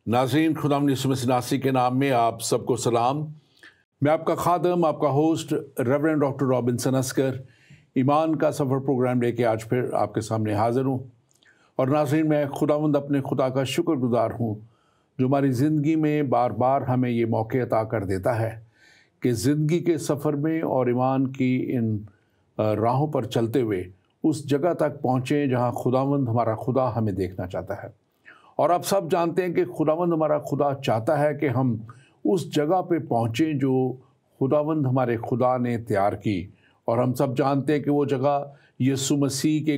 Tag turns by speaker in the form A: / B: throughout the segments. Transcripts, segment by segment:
A: नाज़रीन, खुदावंद यीशु मसीह नासी के नाम में आप सबको सलाम। मैं आपका खादम, आपका host reverend doctor Robinson Askar ईमान का सफ़र प्रोग्राम लेके आज फिर आपके सामने हाज़िर हूँ। और नाज़रीन, मैं खुदावंद अपने खुदा का शुक्रगुज़ार हूँ जो हमारी ज़िंदगी में बार बार हमें ये मौके अता कर देता है कि ज़िंदगी के सफ़र में और ईमान की इन राहों पर चलते हुए उस जगह तक पहुँचें जहाँ खुदावंद हमारा खुदा हमें देखना चाहता है। और आप सब जानते हैं कि खुदावंद हमारा खुदा चाहता है कि हम उस जगह पे पहुँचें जो खुदावंद हमारे खुदा ने तैयार की। और हम सब जानते हैं कि वो जगह यीशु मसीह के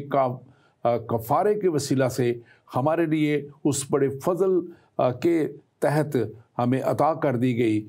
A: कफ़ारे के वसीला से हमारे लिए उस बड़े फजल के तहत हमें अता कर दी गई,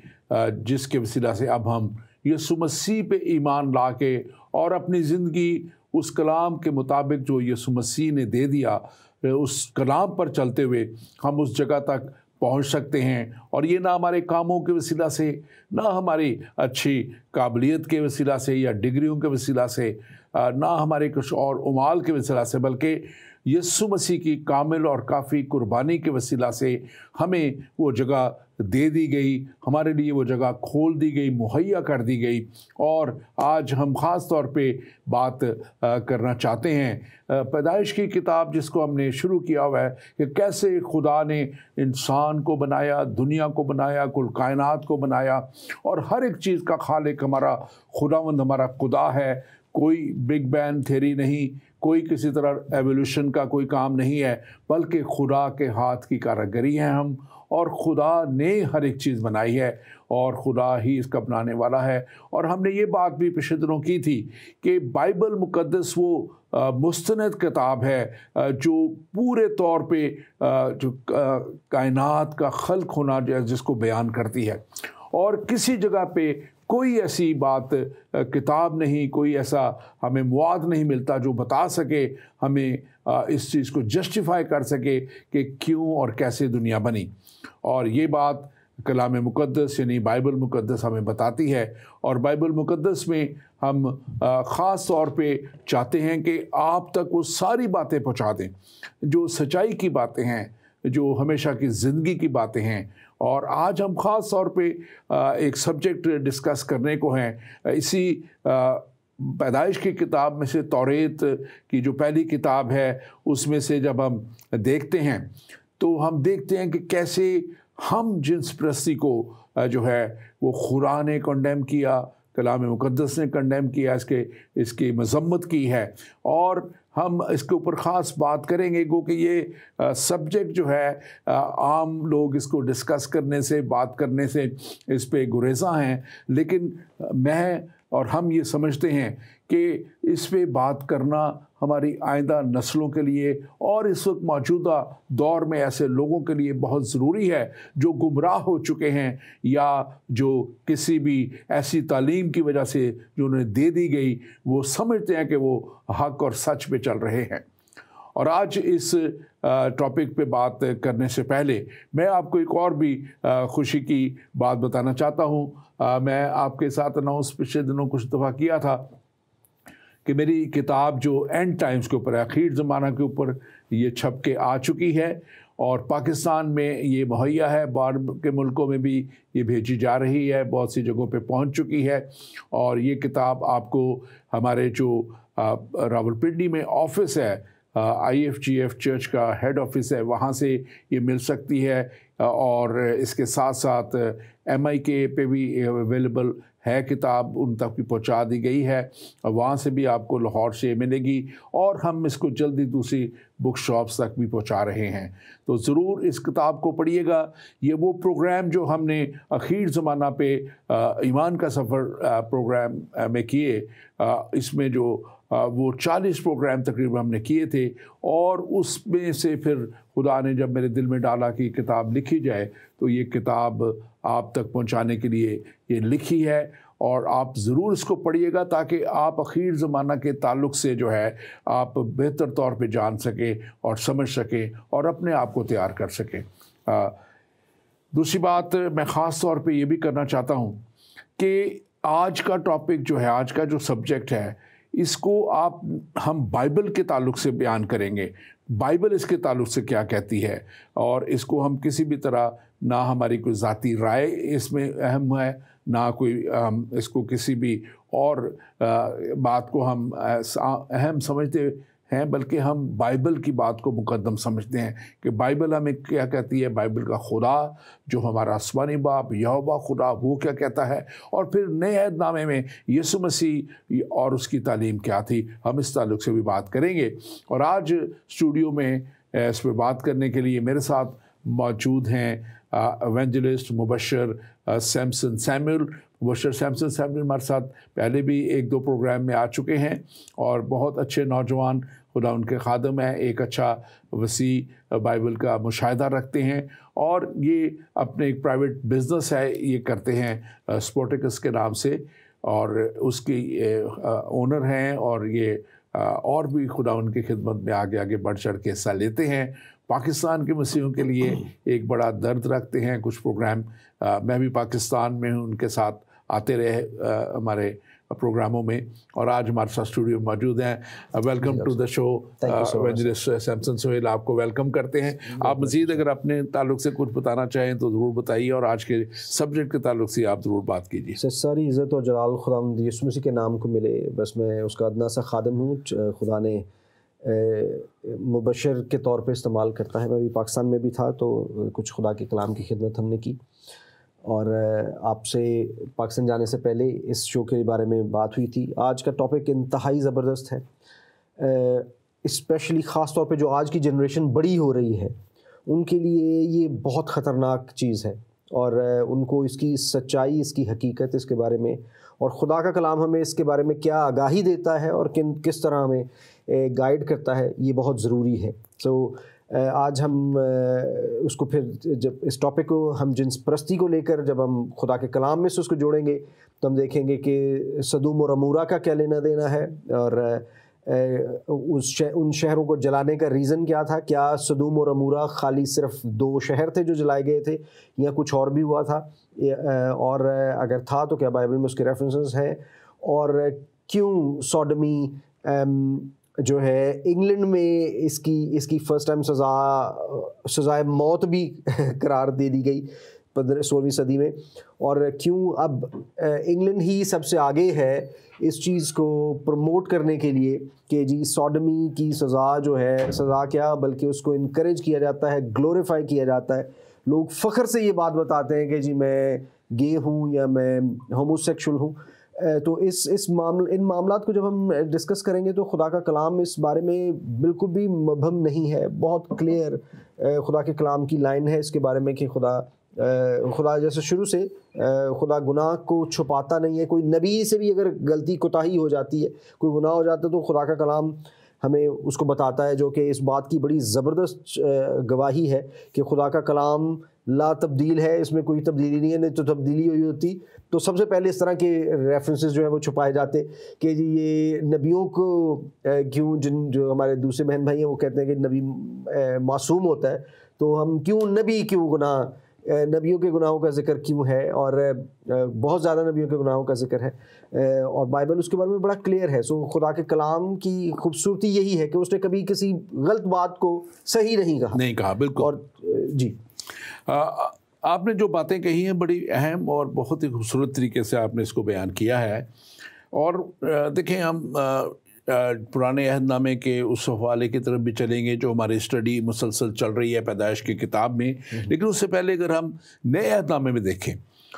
A: जिसके वसीला से अब हम यीशु मसीह पे ईमान ला के और अपनी ज़िंदगी उस कलाम के मुताबिक जो यीशु मसीह ने दे दिया, उस कलाम पर चलते हुए हम उस जगह तक पहुंच सकते हैं। और ये ना हमारे कामों के वसीला से, ना हमारी अच्छी काबिलियत के वसीला से या डिग्रियों के वसीला से, ना हमारे कुछ और उमाल के वसीला से, बल्कि यीशु मसीह की कामिल और काफ़ी कुर्बानी के वसीला से हमें वो जगह दे दी गई, हमारे लिए वो जगह खोल दी गई, मुहैया कर दी गई। और आज हम ख़ास तौर पे बात करना चाहते हैं पैदाइश की किताब, जिसको हमने शुरू किया हुआ है कि कैसे खुदा ने इंसान को बनाया, दुनिया को बनाया, कुल कायनात को बनाया, और हर एक चीज़ का खालिक हमारा खुदावंद हमारा खुदा है। कोई बिग बैंग थ्योरी नहीं, कोई किसी तरह एवोल्यूशन का कोई काम नहीं है, बल्कि खुदा के हाथ की कारीगरी हैं हम, और खुदा ने हर एक चीज़ बनाई है और खुदा ही इसका बनाने वाला है। और हमने ये बात भी पिछले दिनों की थी कि बाइबल मुक़द्दस वो मुस्तनद किताब है जो पूरे तौर पे जो कायनात का खल्क होना जिसको बयान करती है। और किसी जगह पे कोई ऐसी बात किताब नहीं, कोई ऐसा हमें मुआद नहीं मिलता जो बता सके, हमें इस चीज़ को जस्टिफाई कर सके कि क्यों और कैसे दुनिया बनी। और ये बात कलाम मुक़द्दस यानी बाइबल मुक़द्दस हमें बताती है। और बाइबल मुक़द्दस में हम ख़ास तौर पे चाहते हैं कि आप तक वो सारी बातें पहुँचा दें जो सच्चाई की बातें हैं, जो हमेशा की ज़िंदगी की बातें हैं। और आज हम ख़ास तौर पे एक सब्जेक्ट डिस्कस करने को हैं, इसी पैदाइश की किताब में से, तौरेत की जो पहली किताब है उसमें से जब हम देखते हैं तो हम देखते हैं कि कैसे हम जिन्स परस्ती को जो है वो खुदा ने कंडेम किया, कलाम मुक़द्दस ने कंडेम किया, इसकी मज़म्मत की है। और हम इसके ऊपर ख़ास बात करेंगे क्योंकि ये सब्जेक्ट जो है आम लोग इसको डिस्कस करने से, बात करने से इस पे गुरेज़ा हैं, लेकिन मैं और हम ये समझते हैं कि इस पे बात करना हमारी आइंदा नस्लों के लिए और इस वक्त मौजूदा दौर में ऐसे लोगों के लिए बहुत ज़रूरी है जो गुमराह हो चुके हैं या जो किसी भी ऐसी तालीम की वजह से जो उन्हें दे दी गई वो समझते हैं कि वो हक और सच पे चल रहे हैं। और आज इस टॉपिक पे बात करने से पहले मैं आपको एक और भी खुशी की बात बताना चाहता हूँ। मैं आपके साथ अनाउंस पिछले दिनों कुछ दफ़ा किया था कि मेरी किताब जो एंड टाइम्स के ऊपर है, आखिर ज़माना के ऊपर, ये छप के आ चुकी है और पाकिस्तान में ये मुहैया है, बाहर के मुल्कों में भी ये भेजी जा रही है, बहुत सी जगहों पे पहुंच चुकी है। और ये किताब आपको हमारे जो रावलपिंडी में ऑफिस है, IFGF चर्च का हेड ऑफिस है, वहाँ से ये मिल सकती है। और इसके साथ साथ MIK पे भी अवेलेबल है किताब, उन तक भी पहुंचा दी गई है, वहाँ से भी आपको लाहौर से मिलेगी। और हम इसको जल्दी दूसरी बुक शॉप्स तक भी पहुंचा रहे हैं, तो ज़रूर इस किताब को पढ़िएगा। ये वो प्रोग्राम जो हमने आखिर ज़माना पे ईमान का सफ़र प्रोग्राम में किए, इसमें जो वो 40 प्रोग्राम तकरीबन हमने किए थे, और उसमें से फिर खुदा ने जब मेरे दिल में डाला कि किताब लिखी जाए, तो ये किताब आप तक पहुंचाने के लिए ये लिखी है। और आप ज़रूर इसको पढ़िएगा ताकि आप आखिर ज़माना के ताल्लुक़ से जो है आप बेहतर तौर पे जान सकें और समझ सकें और अपने आप को तैयार कर सकें। दूसरी बात मैं ख़ास तौर पे ये भी करना चाहता हूँ कि आज का टॉपिक जो है, आज का जो सब्जेक्ट है, इसको हम बाइबल के ताल्लुक से बयान करेंगे, बाइबल इसके ताल्लुक से क्या कहती है, और इसको हम किसी भी तरह, ना हमारी कोई ज़ाती राय इसमें अहम है, ना कोई इसको किसी भी और बात को हम अहम समझते हैं, बल्कि हम बाइबल की बात को मुकद्दम समझते हैं कि बाइबल हमें क्या कहती है, बाइबल का खुदा जो हमारा आसमानी बाप यहोवा खुदा वो क्या कहता है, और फिर नए अहदनामे में यीशु मसीह और उसकी तालीम क्या थी, हम इस ताल्लुक से भी बात करेंगे। और आज स्टूडियो में इस पर बात करने के लिए मेरे साथ मौजूद हैं evangelist Mubashar Samson Samuel. Mubashar Samson Samuel हमारे साथ पहले भी 1-2 प्रोग्राम में आ चुके हैं और बहुत अच्छे नौजवान, खुदा उनके खादम हैं, एक अच्छा वसी बाइबल का मुशाहिदा रखते हैं, और ये अपने एक प्राइवेट बिजनेस है ये करते हैं स्पोर्टिकस के नाम से, और उसकी ओनर हैं, और ये और भी खुदा उनकी खिदमत में आगे आगे बढ़ चढ़ के हिस्सा लेते हैं। पाकिस्तान के मसीहों के लिए एक बड़ा दर्द रखते हैं। कुछ प्रोग्राम मैं भी पाकिस्तान में हूँ, उनके साथ आते रहे हमारे प्रोग्रामों में, और आज हमारे साथ स्टूडियो में मौजूद हैं। Welcome to the show evangelist Samson Sohail, आपको वेलकम करते हैं। आप मज़ीद अगर अपने ताल्लुक से कुछ बताना चाहें तो ज़रूर बताइए, और आज के सब्जेक्ट के ताल्लुक से आप ज़रूर बात कीजिए।
B: सारी इज़्ज़त और जलाल खुदावंद यीशु मसीह के नाम को मिले। बस मैं उसका अदना सा खादम हूँ, खुदा ने मुबशर के तौर पे इस्तेमाल करता है। मैं भी पाकिस्तान में भी था, तो कुछ खुदा के कलाम की खिदमत हमने की, और आपसे पाकिस्तान जाने से पहले इस शो के बारे में बात हुई थी। आज का टॉपिक इंतहाई ज़बरदस्त है, स्पेशली ख़ास तौर पे जो आज की जनरेशन बड़ी हो रही है उनके लिए ये बहुत ख़तरनाक चीज़ है, और उनको इसकी सच्चाई, इसकी हकीकत, इसके बारे में, और खुदा का कलाम हमें इसके बारे में क्या आगाही देता है और किस तरह हमें गाइड करता है, ये बहुत ज़रूरी है। तो आज हम उसको फिर जब इस टॉपिक को हम जिन्स परस्ती को लेकर जब हम खुदा के कलाम में से उसको जोड़ेंगे तो हम देखेंगे कि सदूम और अमूरा का क्या लेना देना है, और उन शहरों को जलाने का रीज़न क्या था। क्या सदूम और अमूरा खाली सिर्फ 2 शहर थे जो जलाए गए थे, या कुछ और भी हुआ था, और अगर था तो क्या बाइबल में उसके रेफरेंसेस हैं, और क्यों सोडमी जो है इंग्लैंड में इसकी फ़र्स्ट टाइम सज़ाए मौत भी करार दे दी गई 16वीं सदी में, और क्यों अब इंग्लैंड ही सबसे आगे है इस चीज़ को प्रमोट करने के लिए कि जी सॉडमी की सज़ा जो है, सज़ा क्या बल्कि उसको इनकरेज किया जाता है, ग्लोरीफाई किया जाता है। लोग फ़ख्र से ये बात बताते हैं कि जी मैं गे हूँ या मैं होमोसेक्सुअल हूँ। तो इन मामलात को जब हम डिस्कस करेंगे तो खुदा का कलाम इस बारे में बिल्कुल भी मबहम नहीं है। बहुत क्लियर खुदा के कलाम की लाइन है इसके बारे में कि खुदा जैसे शुरू से खुदा गुनाह को छुपाता नहीं है। कोई नबी से भी अगर गलती कोताही हो जाती है, कोई गुनाह हो जाता है, तो खुदा का कलाम हमें उसको बताता है, जो कि इस बात की बड़ी ज़बरदस्त गवाही है कि खुदा का कलाम ला तब्दील है, इसमें कोई तब्दीली नहीं है। नहीं तो तब्दीली हुई होती तो सबसे पहले इस तरह के रेफरेंसेस जो है वो छुपाए जाते कि जी ये नबियों को क्यों, जो हमारे दूसरे बहन भाई हैं वो कहते हैं कि नबी मासूम होता है, तो हम क्यों नबी क्यों नबियों के गुनाहों का जिक्र क्यों है, और बहुत ज़्यादा नबियों के गुनाहों का जिक्र है, और बाइबल उसके बारे में बड़ा क्लियर है। सो खुदा के कलाम की खूबसूरती यही है कि उसने कभी किसी गलत बात को सही नहीं कहा।
A: बिल्कुल।
B: और जी
A: आपने जो बातें कही हैं बड़ी अहम और बहुत ही खूबसूरत तरीके से आपने इसको बयान किया है। और देखें, हम पुराने अहदनामे के उस हवाले की तरफ भी चलेंगे जो हमारी स्टडी मुसलसल चल रही है पैदाइश की किताब में, लेकिन उससे पहले अगर हम नए अहदनामे में देखें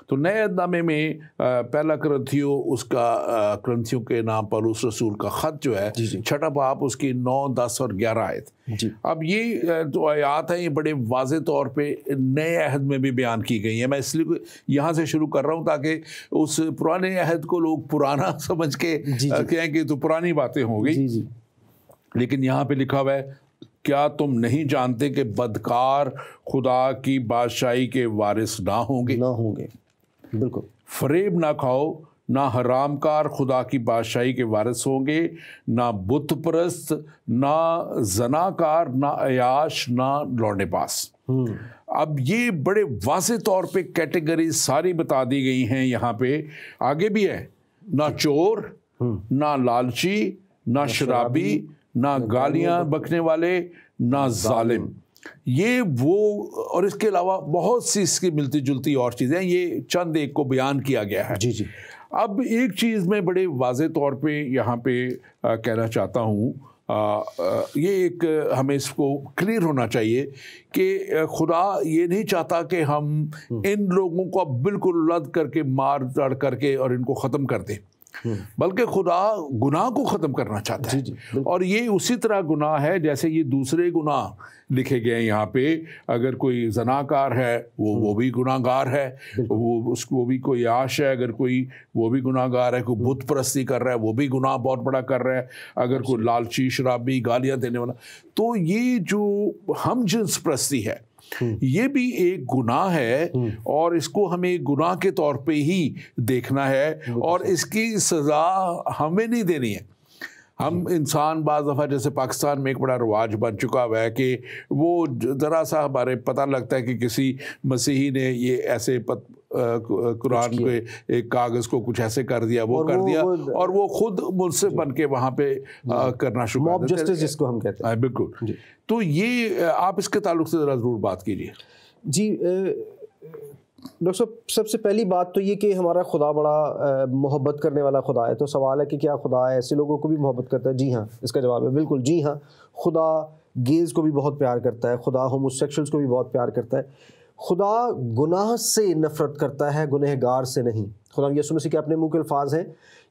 A: तो नए अहदनामे में पहला करंथियों, उसका करंथियों के नाम पौलुस रसूल का ख़त जो है, छठा बाब, उसकी 9, 10 और 11 आयत। अब ये जो आयत है ये बड़े वाज़े तौर पे नए अहद में भी बयान की गई है। मैं इसलिए यहाँ से शुरू कर रहा हूँ ताकि उस पुराने अहद को लोग पुराना समझ के कहें कि तो पुरानी बातें हो गई। लेकिन यहाँ पे लिखा हुआ है, क्या तुम नहीं जानते कि बदकार खुदा की बादशाही के वारिस ना होंगे।
B: बिल्कुल।
A: फरेब ना खाओ, ना हरामकार खुदा की बादशाही के वारिस होंगे, ना बुत परस्त, ना जनाकार, ना अयाश, ना लौंडेबाज। अब ये बड़े वाज़े तौर पे कैटेगरी सारी बता दी गई हैं। यहाँ पे आगे भी है, ना चोर, ना लालची, ना शराबी, ना गालियां बकने वाले, ना जालिम। ये वो, और इसके अलावा बहुत सी इसकी मिलती जुलती और चीज़ें, ये चंद एक को बयान किया गया है।
B: जी जी।
A: अब एक चीज़ मैं बड़े वाज़े तौर पे यहाँ पे कहना चाहता हूँ, ये एक हमें इसको क्लियर होना चाहिए कि खुदा ये नहीं चाहता कि हम इन लोगों को अब बिल्कुल लद करके मार दाड़ करके और इनको ख़त्म कर दें, बल्कि खुदा गुनाह को ख़त्म करना चाहता है।
B: जी जी।
A: और ये उसी तरह गुनाह है जैसे ये दूसरे गुनाह लिखे गए यहाँ पे। अगर कोई जनाकार है वो भी गुनाहगार है, वो भी कोई आश है, अगर कोई वो भी गुनाहगार है, कोई बुत परस्ती कर रहा है वो भी गुनाह बहुत बड़ा कर रहा है, अगर कोई लालची, शराबी, गालियाँ देने वाला, तो ये जो हम जिन्स परस्ती है ये भी एक गुनाह है और इसको हमें एक गुनाह के तौर पे ही देखना है और इसकी सज़ा हमें नहीं देनी है। हम इंसान बाज़ दफ़ा, जैसे पाकिस्तान में एक बड़ा रवाज बन चुका हुआ है कि वो ज़रा सा हमारे पता लगता है कि किसी मसीही ने ये ऐसे कुरान के एक कागज़ को कुछ ऐसे कर दिया, वो कर दिया, और वो खुद मुझसे बन के वहाँ पे करना शुरू कर देते हैं, जस्टिस
B: जिसको हम कहते हैं।
A: बिल्कुल। तो ये आप इसके ताल्लुक से ज़रा ज़रूर बात कीजिए।
B: जी डॉक्टर साहब, सबसे पहली बात तो ये कि हमारा खुदा बड़ा मोहब्बत करने वाला खुदा है। तो सवाल है कि क्या खुदा ऐसे लोगों को भी मोहब्बत करता है? जी हाँ, इसका जवाब है बिल्कुल जी हाँ। खुदा गेज़ को भी बहुत प्यार करता है, खुदा होमोसेक्सुअल्स को भी बहुत प्यार करता है। खुदा गुनाह से नफ़रत करता है, गुनहगार से नहीं। खुदा यीशु मसीह के अपने मुँह के अल्फाज हैं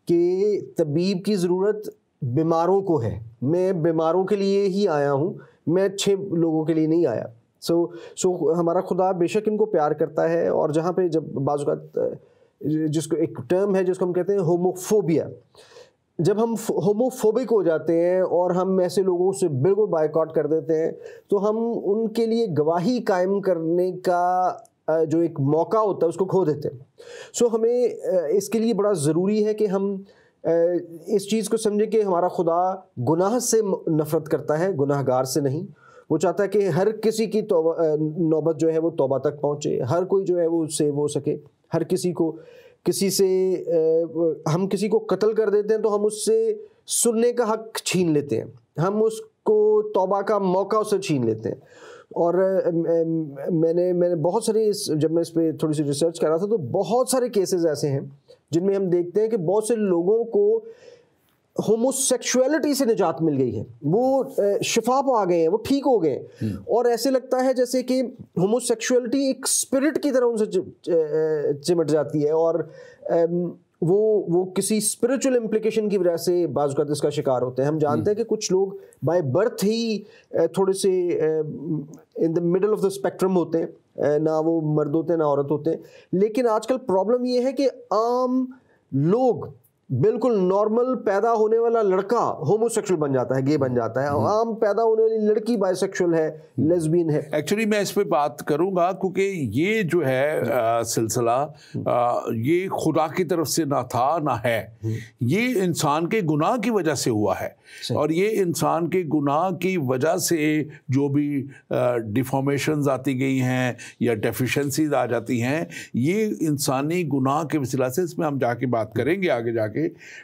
B: कि तबीब की ज़रूरत बीमारों को है, मैं बीमारों के लिए ही आया हूँ, मैं अच्छे लोगों के लिए नहीं आया। सो हमारा खुदा बेशक इनको प्यार करता है। और जहाँ पे जब बाज़ औक़ात जिसको एक टर्म है जिसको हम कहते हैं होमोफोबिया, जब हम होमोफोबिक हो जाते हैं और हम ऐसे लोगों से बिल्कुल बायकॉट कर देते हैं, तो हम उनके लिए गवाही कायम करने का जो एक मौका होता है उसको खो देते हैं। सो हमें इसके लिए बड़ा ज़रूरी है कि हम इस चीज़ को समझें कि हमारा खुदा गुनाह से नफ़रत करता है, गुनाहगार से नहीं। वो चाहता है कि हर किसी की नौबत जो है वो तौबा तक पहुँचे, हर कोई जो है वो सेव हो सके। हर किसी को, किसी से हम किसी को कत्ल कर देते हैं तो हम उससे सुनने का हक छीन लेते हैं, हम उसको तौबा का मौका उससे छीन लेते हैं। और मैंने बहुत सारे जब मैं इस पर थोड़ी सी रिसर्च कर रहा था तो बहुत सारे केसेस ऐसे हैं जिनमें हम देखते हैं कि बहुत से लोगों को होमोसेक्सुअलिटी से निजात मिल गई है, वो शिफा पा गए हैं, वो ठीक हो गए। और ऐसे लगता है जैसे कि होमोसेक्सुअलिटी एक स्पिरिट की तरह उनसे चिमट जाती है और वो किसी स्पिरिचुअल इम्प्लिकेशन की वजह से बाज़ औक़ात इसका शिकार होते हैं। हम जानते हैं कि कुछ लोग बाय बर्थ ही थोड़े से in the middle of the spectrum होते हैं, ना वो मर्द होते हैं ना औरत होते हैं। लेकिन आजकल प्रॉब्लम ये है कि आम लोग, बिल्कुल नॉर्मल पैदा होने वाला लड़का होमोसेक्सुअल बन जाता है, गे बन जाता है। आम पैदा होने वाली लड़की बाइसेक्सुअल है, लेस्बियन है।
A: एक्चुअली मैं इस पे बात करूंगा क्योंकि ये जो है सिलसिला ये खुदा की तरफ से ना था ना है, ये इंसान के गुनाह की वजह से हुआ है। और ये इंसान के गुनाह की वजह से जो भी डिफॉर्मेशंस आती गई हैं या डेफिशिएंसीज आ जाती हैं, ये इंसानी गुनाह के वसीला से, इसमें हम जाके बात करेंगे आगे जाके।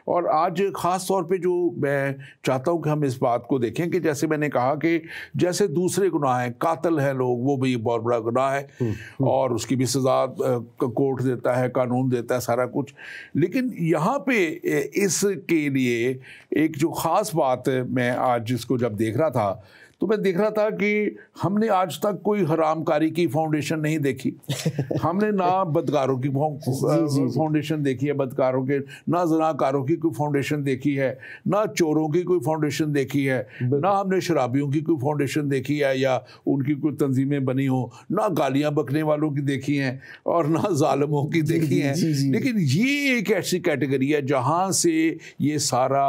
A: और आज ख़ास तौर पे जो मैं चाहता हूँ कि हम इस बात को देखें कि जैसे मैंने कहा कि जैसे दूसरे गुनाह हैं, कातिल है लोग, वो भी बहुत बड़ा गुनाह है और उसकी भी सज़ा कोर्ट देता है, कानून देता है, सारा कुछ। लेकिन यहाँ पे इसके लिए एक जो ख़ास बात मैं आज जिसको जब देख रहा था तो मैं देख रहा था कि हमने आज तक कोई हरामकारी की फाउंडेशन नहीं देखी। हमने ना बदकारों की फाउंडेशन देखी है, बदकारों के, ना ज़नाकारों की कोई फाउंडेशन देखी है, ना चोरों की कोई फाउंडेशन देखी है, ना हमने शराबियों की कोई फाउंडेशन देखी है या उनकी कोई तंजीमें बनी हो, ना गालियाँ बकने वालों की देखी हैं और ना जालिमों की देखी हैं। लेकिन ये एक ऐसी कैटेगरी है जहाँ से ये सारा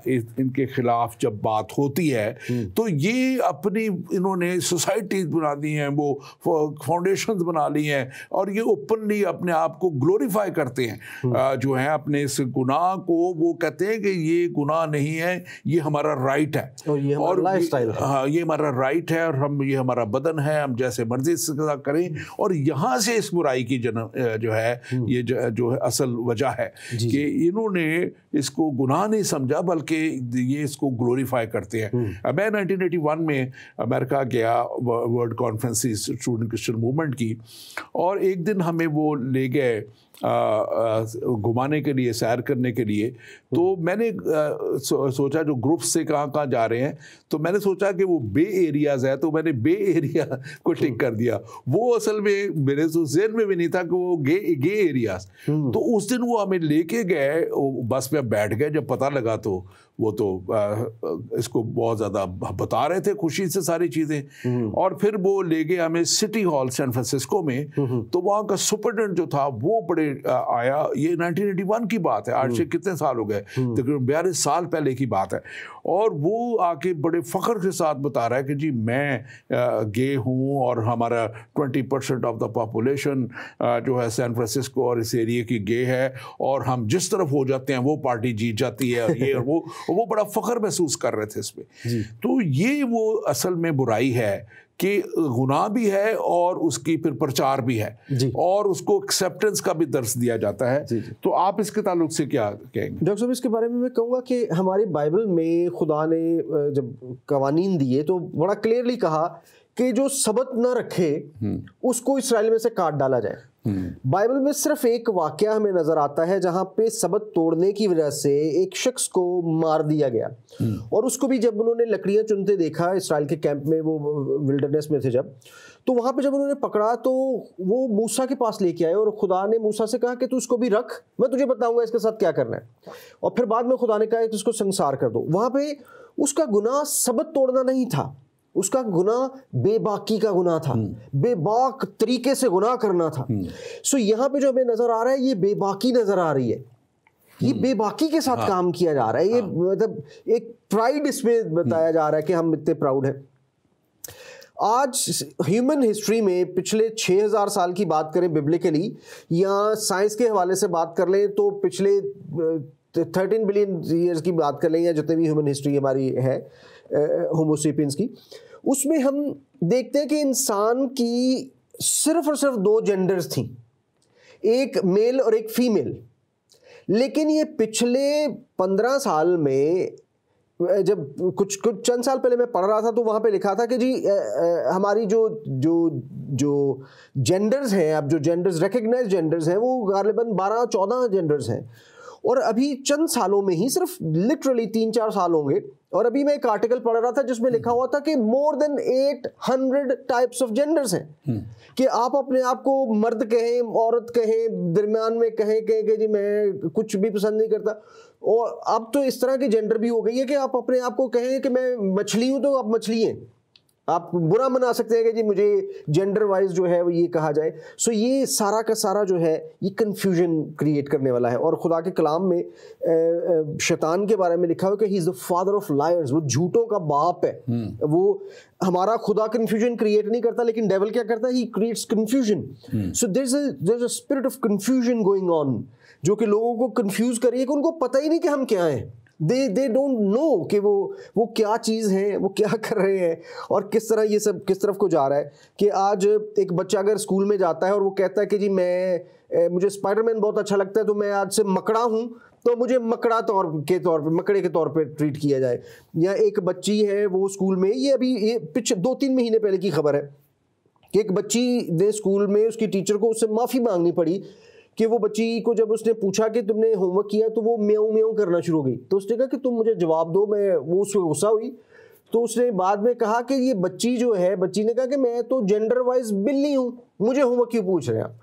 A: इनके ख़िलाफ़ जब बात होती है तो ये ये अपनी इन्होंने सोसाइटीज बना दी हैं, वो फाउंडेशंस बना ली हैं, और ये ओपनली अपने आप को ग्लोरीफाई करते हैं जो है अपने इस गुनाह को। वो कहते हैं कि ये गुनाह नहीं है, ये हमारा राइट है,
B: और लाइफस्टाइल है।
A: हाँ, ये हमारा राइट है, और हम, ये हमारा बदन है, हम जैसे मर्जी से करें। और यहाँ से इस बुराई की जन्म जो है, ये जो है असल वजह है कि इन्होंने इसको गुनाह नहीं समझा, बल्कि ये इसको ग्लोरीफाई करते हैं। मैं 1981 में अमेरिका गया world conference student Christian movement की, और एक दिन हमें वो ले गए घुमाने के लिए, सैर करने के लिए। तो मैंने सोचा जो ग्रुप से कहाँ जा रहे हैं, तो मैंने सोचा कि वो बे एरियाज़ है, तो मैंने बे एरिया को टिक कर दिया। वो असल में मेरे ज़हन में भी नहीं था कि वो गे एरियाज़। तो उस दिन वो हमें लेके गए, बस में बैठ गए। जब पता लगा तो वो तो इसको बहुत ज़्यादा बता रहे थे खुशी से सारी चीज़ें। और फिर वो ले गए हमें सिटी हॉल सैन फ्रांसिस्को में। तो वहाँ का सुपरटेंडेंट जो था वो बड़े आया, ये 1981 की बात है, आज से कितने साल हो गए, तकरीबन 42 साल पहले की बात है। और वो आके बड़े फ़ख्र के साथ बता रहा है कि जी मैं गे हूँ, और हमारा 20% ऑफ द पॉपुलेशन जो है सैन फ्रांसिस्को और इस एरिया की गे है, और हम जिस तरफ हो जाते हैं वो पार्टी जीत जाती है, और ये और वो बड़ा फ़ख्र महसूस कर रहे थे इसमें। तो ये वो असल में बुराई है कि गुनाह भी है, और उसकी फिर प्रचार भी है, और उसको एक्सेप्टेंस का भी दर्स दिया जाता है। तो आप इसके ताल्लुक से क्या कहेंगे?
B: डॉक्टर साहब, इसके बारे में मैं कहूँगा कि हमारी बाइबल में खुदा ने जब कवानीन दिए तो बड़ा क्लियरली कहा कि जो सबत न रखे उसको इस्राएल में से काट डाला जाए। बाइबल में सिर्फ एक वाकया हमें नजर आता है जहां पे सबत तोड़ने की वजह से एक शख्स को मार दिया गया, और उसको भी जब उन्होंने लकड़ियां चुनते देखा इस्राएल के कैंप में, वो विल्डरनेस में थे जब, तो वहां पे जब उन्होंने पकड़ा तो वो मूसा के पास लेके आए, और खुदा ने मूसा से कहा कि तू इसको भी रख, मैं तुझे बताऊंगा इसके साथ क्या करना है। और फिर बाद में खुदा ने कहा कि इसको संसार कर दो। वहां पे उसका गुनाह सबत तोड़ना नहीं था, उसका गुनाह बेबाकी का गुनाह था, बेबाक तरीके से गुनाह करना था। सो यहाँ पे जो हमें नजर आ रहा है, ये बेबाकी नजर आ रही है, ये बेबाकी के साथ काम किया जा रहा है। ये मतलब एक प्राइड इसमें बताया जा रहा है कि हम इतने प्राउड हैं। आज ह्यूमन हिस्ट्री में पिछले 6000 साल की बात करें बिब्लिकली, या साइंस के हवाले से बात कर लें तो पिछले 13 बिलियन ईयर्स की बात कर लें, या जितने भी ह्यूमन हिस्ट्री हमारी है होमो सेपियंस की, उसमें हम देखते हैं कि इंसान की सिर्फ और सिर्फ 2 जेंडर्स थी, एक मेल और एक फीमेल। लेकिन ये पिछले 15 साल में, जब कुछ चंद साल पहले मैं पढ़ रहा था तो वहाँ पे लिखा था कि जी हमारी जो जेंडर्स हैं, अब जो जेंडर्स रिकग्नाइज जेंडर्स हैं, वो गालिबन 12-14 जेंडर्स हैं। और अभी चंद सालों में ही, सिर्फ लिटरली 3-4 साल होंगे, और अभी मैं एक आर्टिकल पढ़ रहा था जिसमें लिखा हुआ था कि more than 800 types of genders हैं। कि आप अपने आप को मर्द कहें, औरत कहें, दरमियान में कहें कि जी मैं कुछ भी पसंद नहीं करता। और अब तो इस तरह की जेंडर भी हो गई है कि आप अपने आप को कहें कि मैं मछली हूं तो आप मछली हैं। आप बुरा मना सकते हैं कि जी मुझे जेंडर वाइज जो है वो ये कहा जाए। सो ये सारा का सारा जो है ये कंफ्यूजन क्रिएट करने वाला है। और खुदा के कलाम में शैतान के बारे में लिखा हुआ कि he is the father of lawyers, वो झूठों का बाप है। वो हमारा खुदा कंफ्यूजन क्रिएट नहीं करता, लेकिन डेविल क्या करता है, he creates confusion. So there is a spirit of confusion going on, जो कि लोगों को कंफ्यूज कर रही है कि उनको पता ही नहीं कि हम क्या हैं। दे डोंट नो कि वो क्या चीज़ है, वो क्या कर रहे हैं, और किस तरह ये सब किस तरफ को जा रहा है। कि आज एक बच्चा अगर स्कूल में जाता है और वो कहता है कि जी मुझे स्पाइडरमैन बहुत अच्छा लगता है, तो मैं आज से मकड़ा हूँ, तो मुझे मकड़े के तौर पे ट्रीट किया जाए। या एक बच्ची है वो स्कूल में, ये पिछले 2-3 महीने पहले की खबर है कि एक बच्ची ने स्कूल में उसकी टीचर को उससे माफ़ी मांगनी पड़ी कि वो बच्ची को जब उसने पूछा कि तुमने होमवर्क किया तो वो म्याऊं म्याऊं करना शुरू हो गई। तो उसने कहा कि तुम मुझे जवाब दो। वो उसको गुस्सा हुई, तो उसने बाद में कहा कि ये बच्ची जो है, बच्ची ने कहा कि मैं तो जेंडर वाइज बिल्ली हूँ, मुझे होमवर्क क्यों पूछ रहे हैं आप।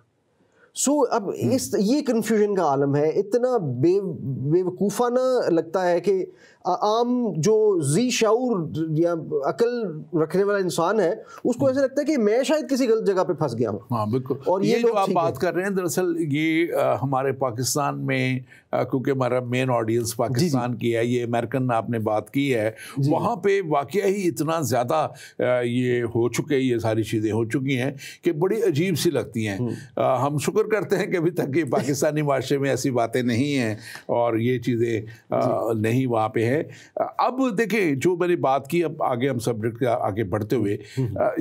B: अब इस ये कन्फ्यूजन का आलम है, इतना बेवकूफ़ाना लगता है कि आम जो जी शाऊर या अकल रखने वाला इंसान है उसको ऐसा लगता है कि मैं शायद किसी गलत जगह पे फंस गया हूँ।
A: हाँ बिल्कुल।
B: और
A: ये जो आप बात कर रहे हैं दरअसल ये हमारे पाकिस्तान में, क्योंकि हमारा मेन ऑडियंस पाकिस्तान की है, ये अमेरिकन आपने बात की है, वहाँ पे वाकया ही इतना ज़्यादा ये हो चुके, ये सारी चीज़ें हो चुकी हैं कि बड़ी अजीब सी लगती हैं। हम शुक्र करते हैं कि अभी तक ये पाकिस्तानी माशरे में ऐसी बातें नहीं हैं और ये चीज़ें नहीं वहाँ पे है। अब देखिए जो मैंने बात की, अब आगे हम सब्जेक्ट आगे बढ़ते हुए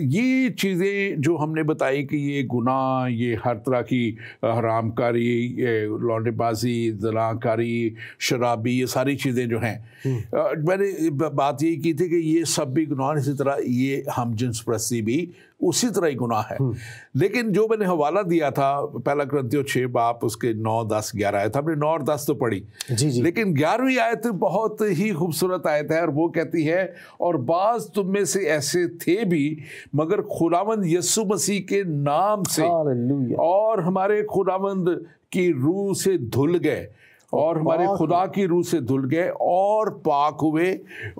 A: ये चीज़ें जो हमने बताई कि ये गुनाह, ये हर तरह की हरामकारी, लौंडेबाजी, जनाकारी, शराबी, ये सारी चीज़ें जो हैं, मैंने बात यही की थी कि ये सब भी गुनाह, इसी तरह ये हम जिन्स परस्ती भी उसी तरह ही गुनाह है। लेकिन जो मैंने हवाला दिया था पहला कुरिन्थियों 6 बाब उसके 9, 10, 11 आयत, हमने 9 और 10 तो पढ़ी, लेकिन 11वीं आयत बहुत ही खूबसूरत आयत है और वो कहती है, और बाज तुम में से ऐसे थे भी मगर खुदावंद यीशु मसीह के नाम से और हमारे खुदावंद की रूह से धुल गए, और हमारे खुदा की रूह से धुल गए और पाक हुए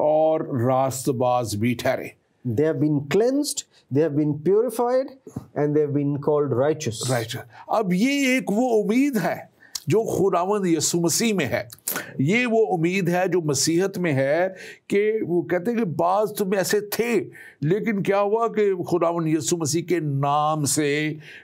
A: और रास्तबाज भी ठहरे।
B: They have been cleansed, they have been purified, and they have been called righteous.
A: अब ये एक वो उम्मीद है जो खुदावंद यीशु मसीह में है, ये वो उम्मीद है जो मसीहत में है कि वो कहते हैं कि बाज तुम ऐसे थे, लेकिन क्या हुआ कि खुदावंद यीशु मसीह के नाम से,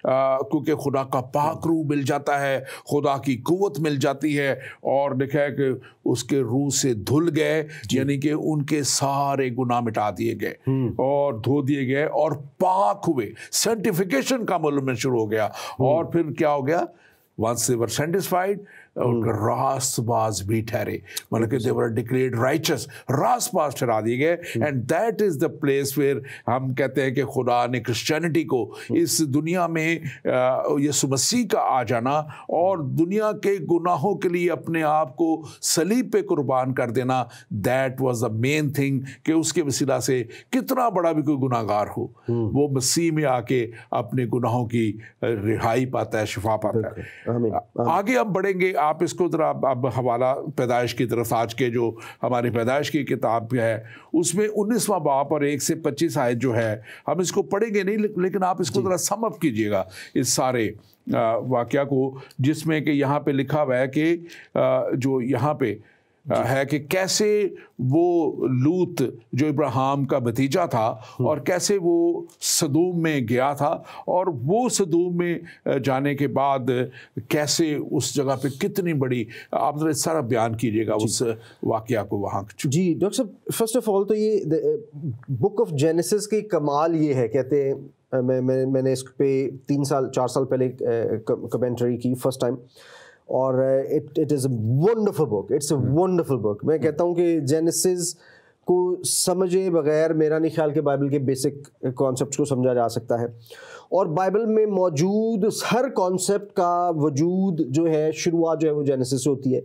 A: क्योंकि खुदा का पाक रूह मिल जाता है, खुदा की कुव्वत मिल जाती है, और देखा है कि उसके रूह से धुल गए, यानी कि उनके सारे गुनाह मिटा दिए गए और धो दिए गए और पाक हुए। सेंटिफिकेशन का अमल शुरू हो गया, और फिर क्या हो गया, once they were satisfied, रास्तबाज भी ठहरे, मतलब कि they were declared righteous, रास्तबाज ठहरा दिए गए। and that is the place where हम कहते हैं कि खुदा ने क्रिश्चियनिटी को इस दुनिया में यीशु मसीह का आ जाना और दुनिया के गुनाहों के लिए अपने आप को सलीब पे कुर्बान कर देना, that was the main thing, कि उसके वसीला से कितना बड़ा भी कोई गुनाहगार हो वो मसीह में आके अपने गुनाहों की रिहाई पाता है, शिफा पाता है। आगे हम बढ़ेंगे, आप इसको जरा अब हवाला पैदाइश की तरफ, आज के जो हमारी पैदाइश की किताब है उसमें 19वां बाब और 1 से 25 आयत जो है, हम इसको पढ़ेंगे नहीं, लेकिन आप इसको जरा सम अप कीजिएगा इस सारे वाकया को, जिसमें कि यहाँ पे लिखा हुआ है कि जो यहाँ पे है कि कैसे वो लूत जो इब्राहिम का भतीजा था और कैसे वो सदूम में गया था, और वो सदूम में जाने के बाद कैसे उस जगह पे कितनी बड़ी, आप जरा सारा बयान कीजिएगा उस वाकया को वहाँ।
B: जी डॉक्टर साहब, फर्स्ट ऑफ ऑल तो ये बुक ऑफ जेनेसिस की कमाल ये है, कहते हैं मैंने इस पे 4 साल पहले कमेंट्री की फर्स्ट टाइम, और it is a wonderful book, it's a wonderful book. मैं कहता हूँ कि जेनेसिस को समझे बगैर मेरा नहीं ख्याल कि बाइबल के बेसिक कॉन्सेप्ट्स को समझा जा सकता है, और बाइबल में मौजूद हर कॉन्सेप्ट का वजूद जो है, शुरुआत जो है वो जेनेसिस से होती है।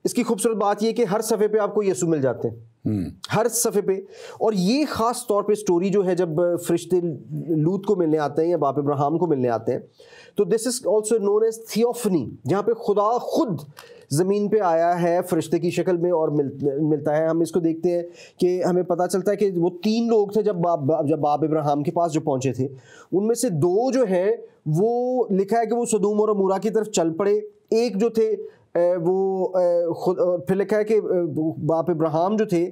B: इसकी खूबसूरत बात ये कि हर सफ़े पे आपको यीशु मिल जाते हैं, हर सफ़े पे। और ये ख़ास तौर पे स्टोरी जो है जब फरिश्ते लूत को मिलने आते हैं या बाप इब्राहिम को मिलने आते हैं, तो this is also known as theophany, जहाँ पे खुदा खुद ज़मीन पे आया है फरिश्ते की शक्ल में और मिलता है। हम इसको देखते हैं कि हमें पता चलता है कि वो 3 लोग थे जब बाप इब्राहिम के पास जो पहुँचे थे, उनमें से 2 जो हैं वो लिखा है कि वो सदूम और अमूरा की तरफ चल पड़े। एक जो थे वो खुद, फिर लिखा है कि बाप इब्राहिम जो थे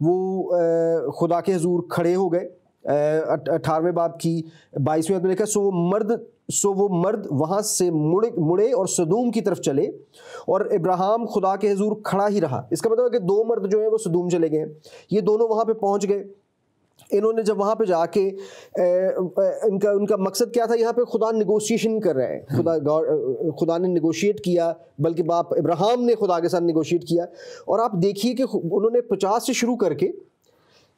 B: वो खुदा के हुजूर खड़े हो गए। 18वें बाब की 22वें में लिखा, सो वो मर्द वहाँ से मुड़े और सदूम की तरफ चले, और इब्राहिम खुदा के हुजूर खड़ा ही रहा। इसका मतलब है कि 2 मर्द जो है वो सदूम चले गए, ये दोनों वहाँ पे पहुँच गए। इन्होंने जब वहाँ पे जाके उनका मकसद क्या था, यहाँ पे खुदा निगोशिएशन कर रहा है, खुदा ने निगोशिएट किया, बल्कि बाप इब्राहिम ने खुदा के साथ निगोशिएट किया। और आप देखिए कि उन्होंने 50 से शुरू करके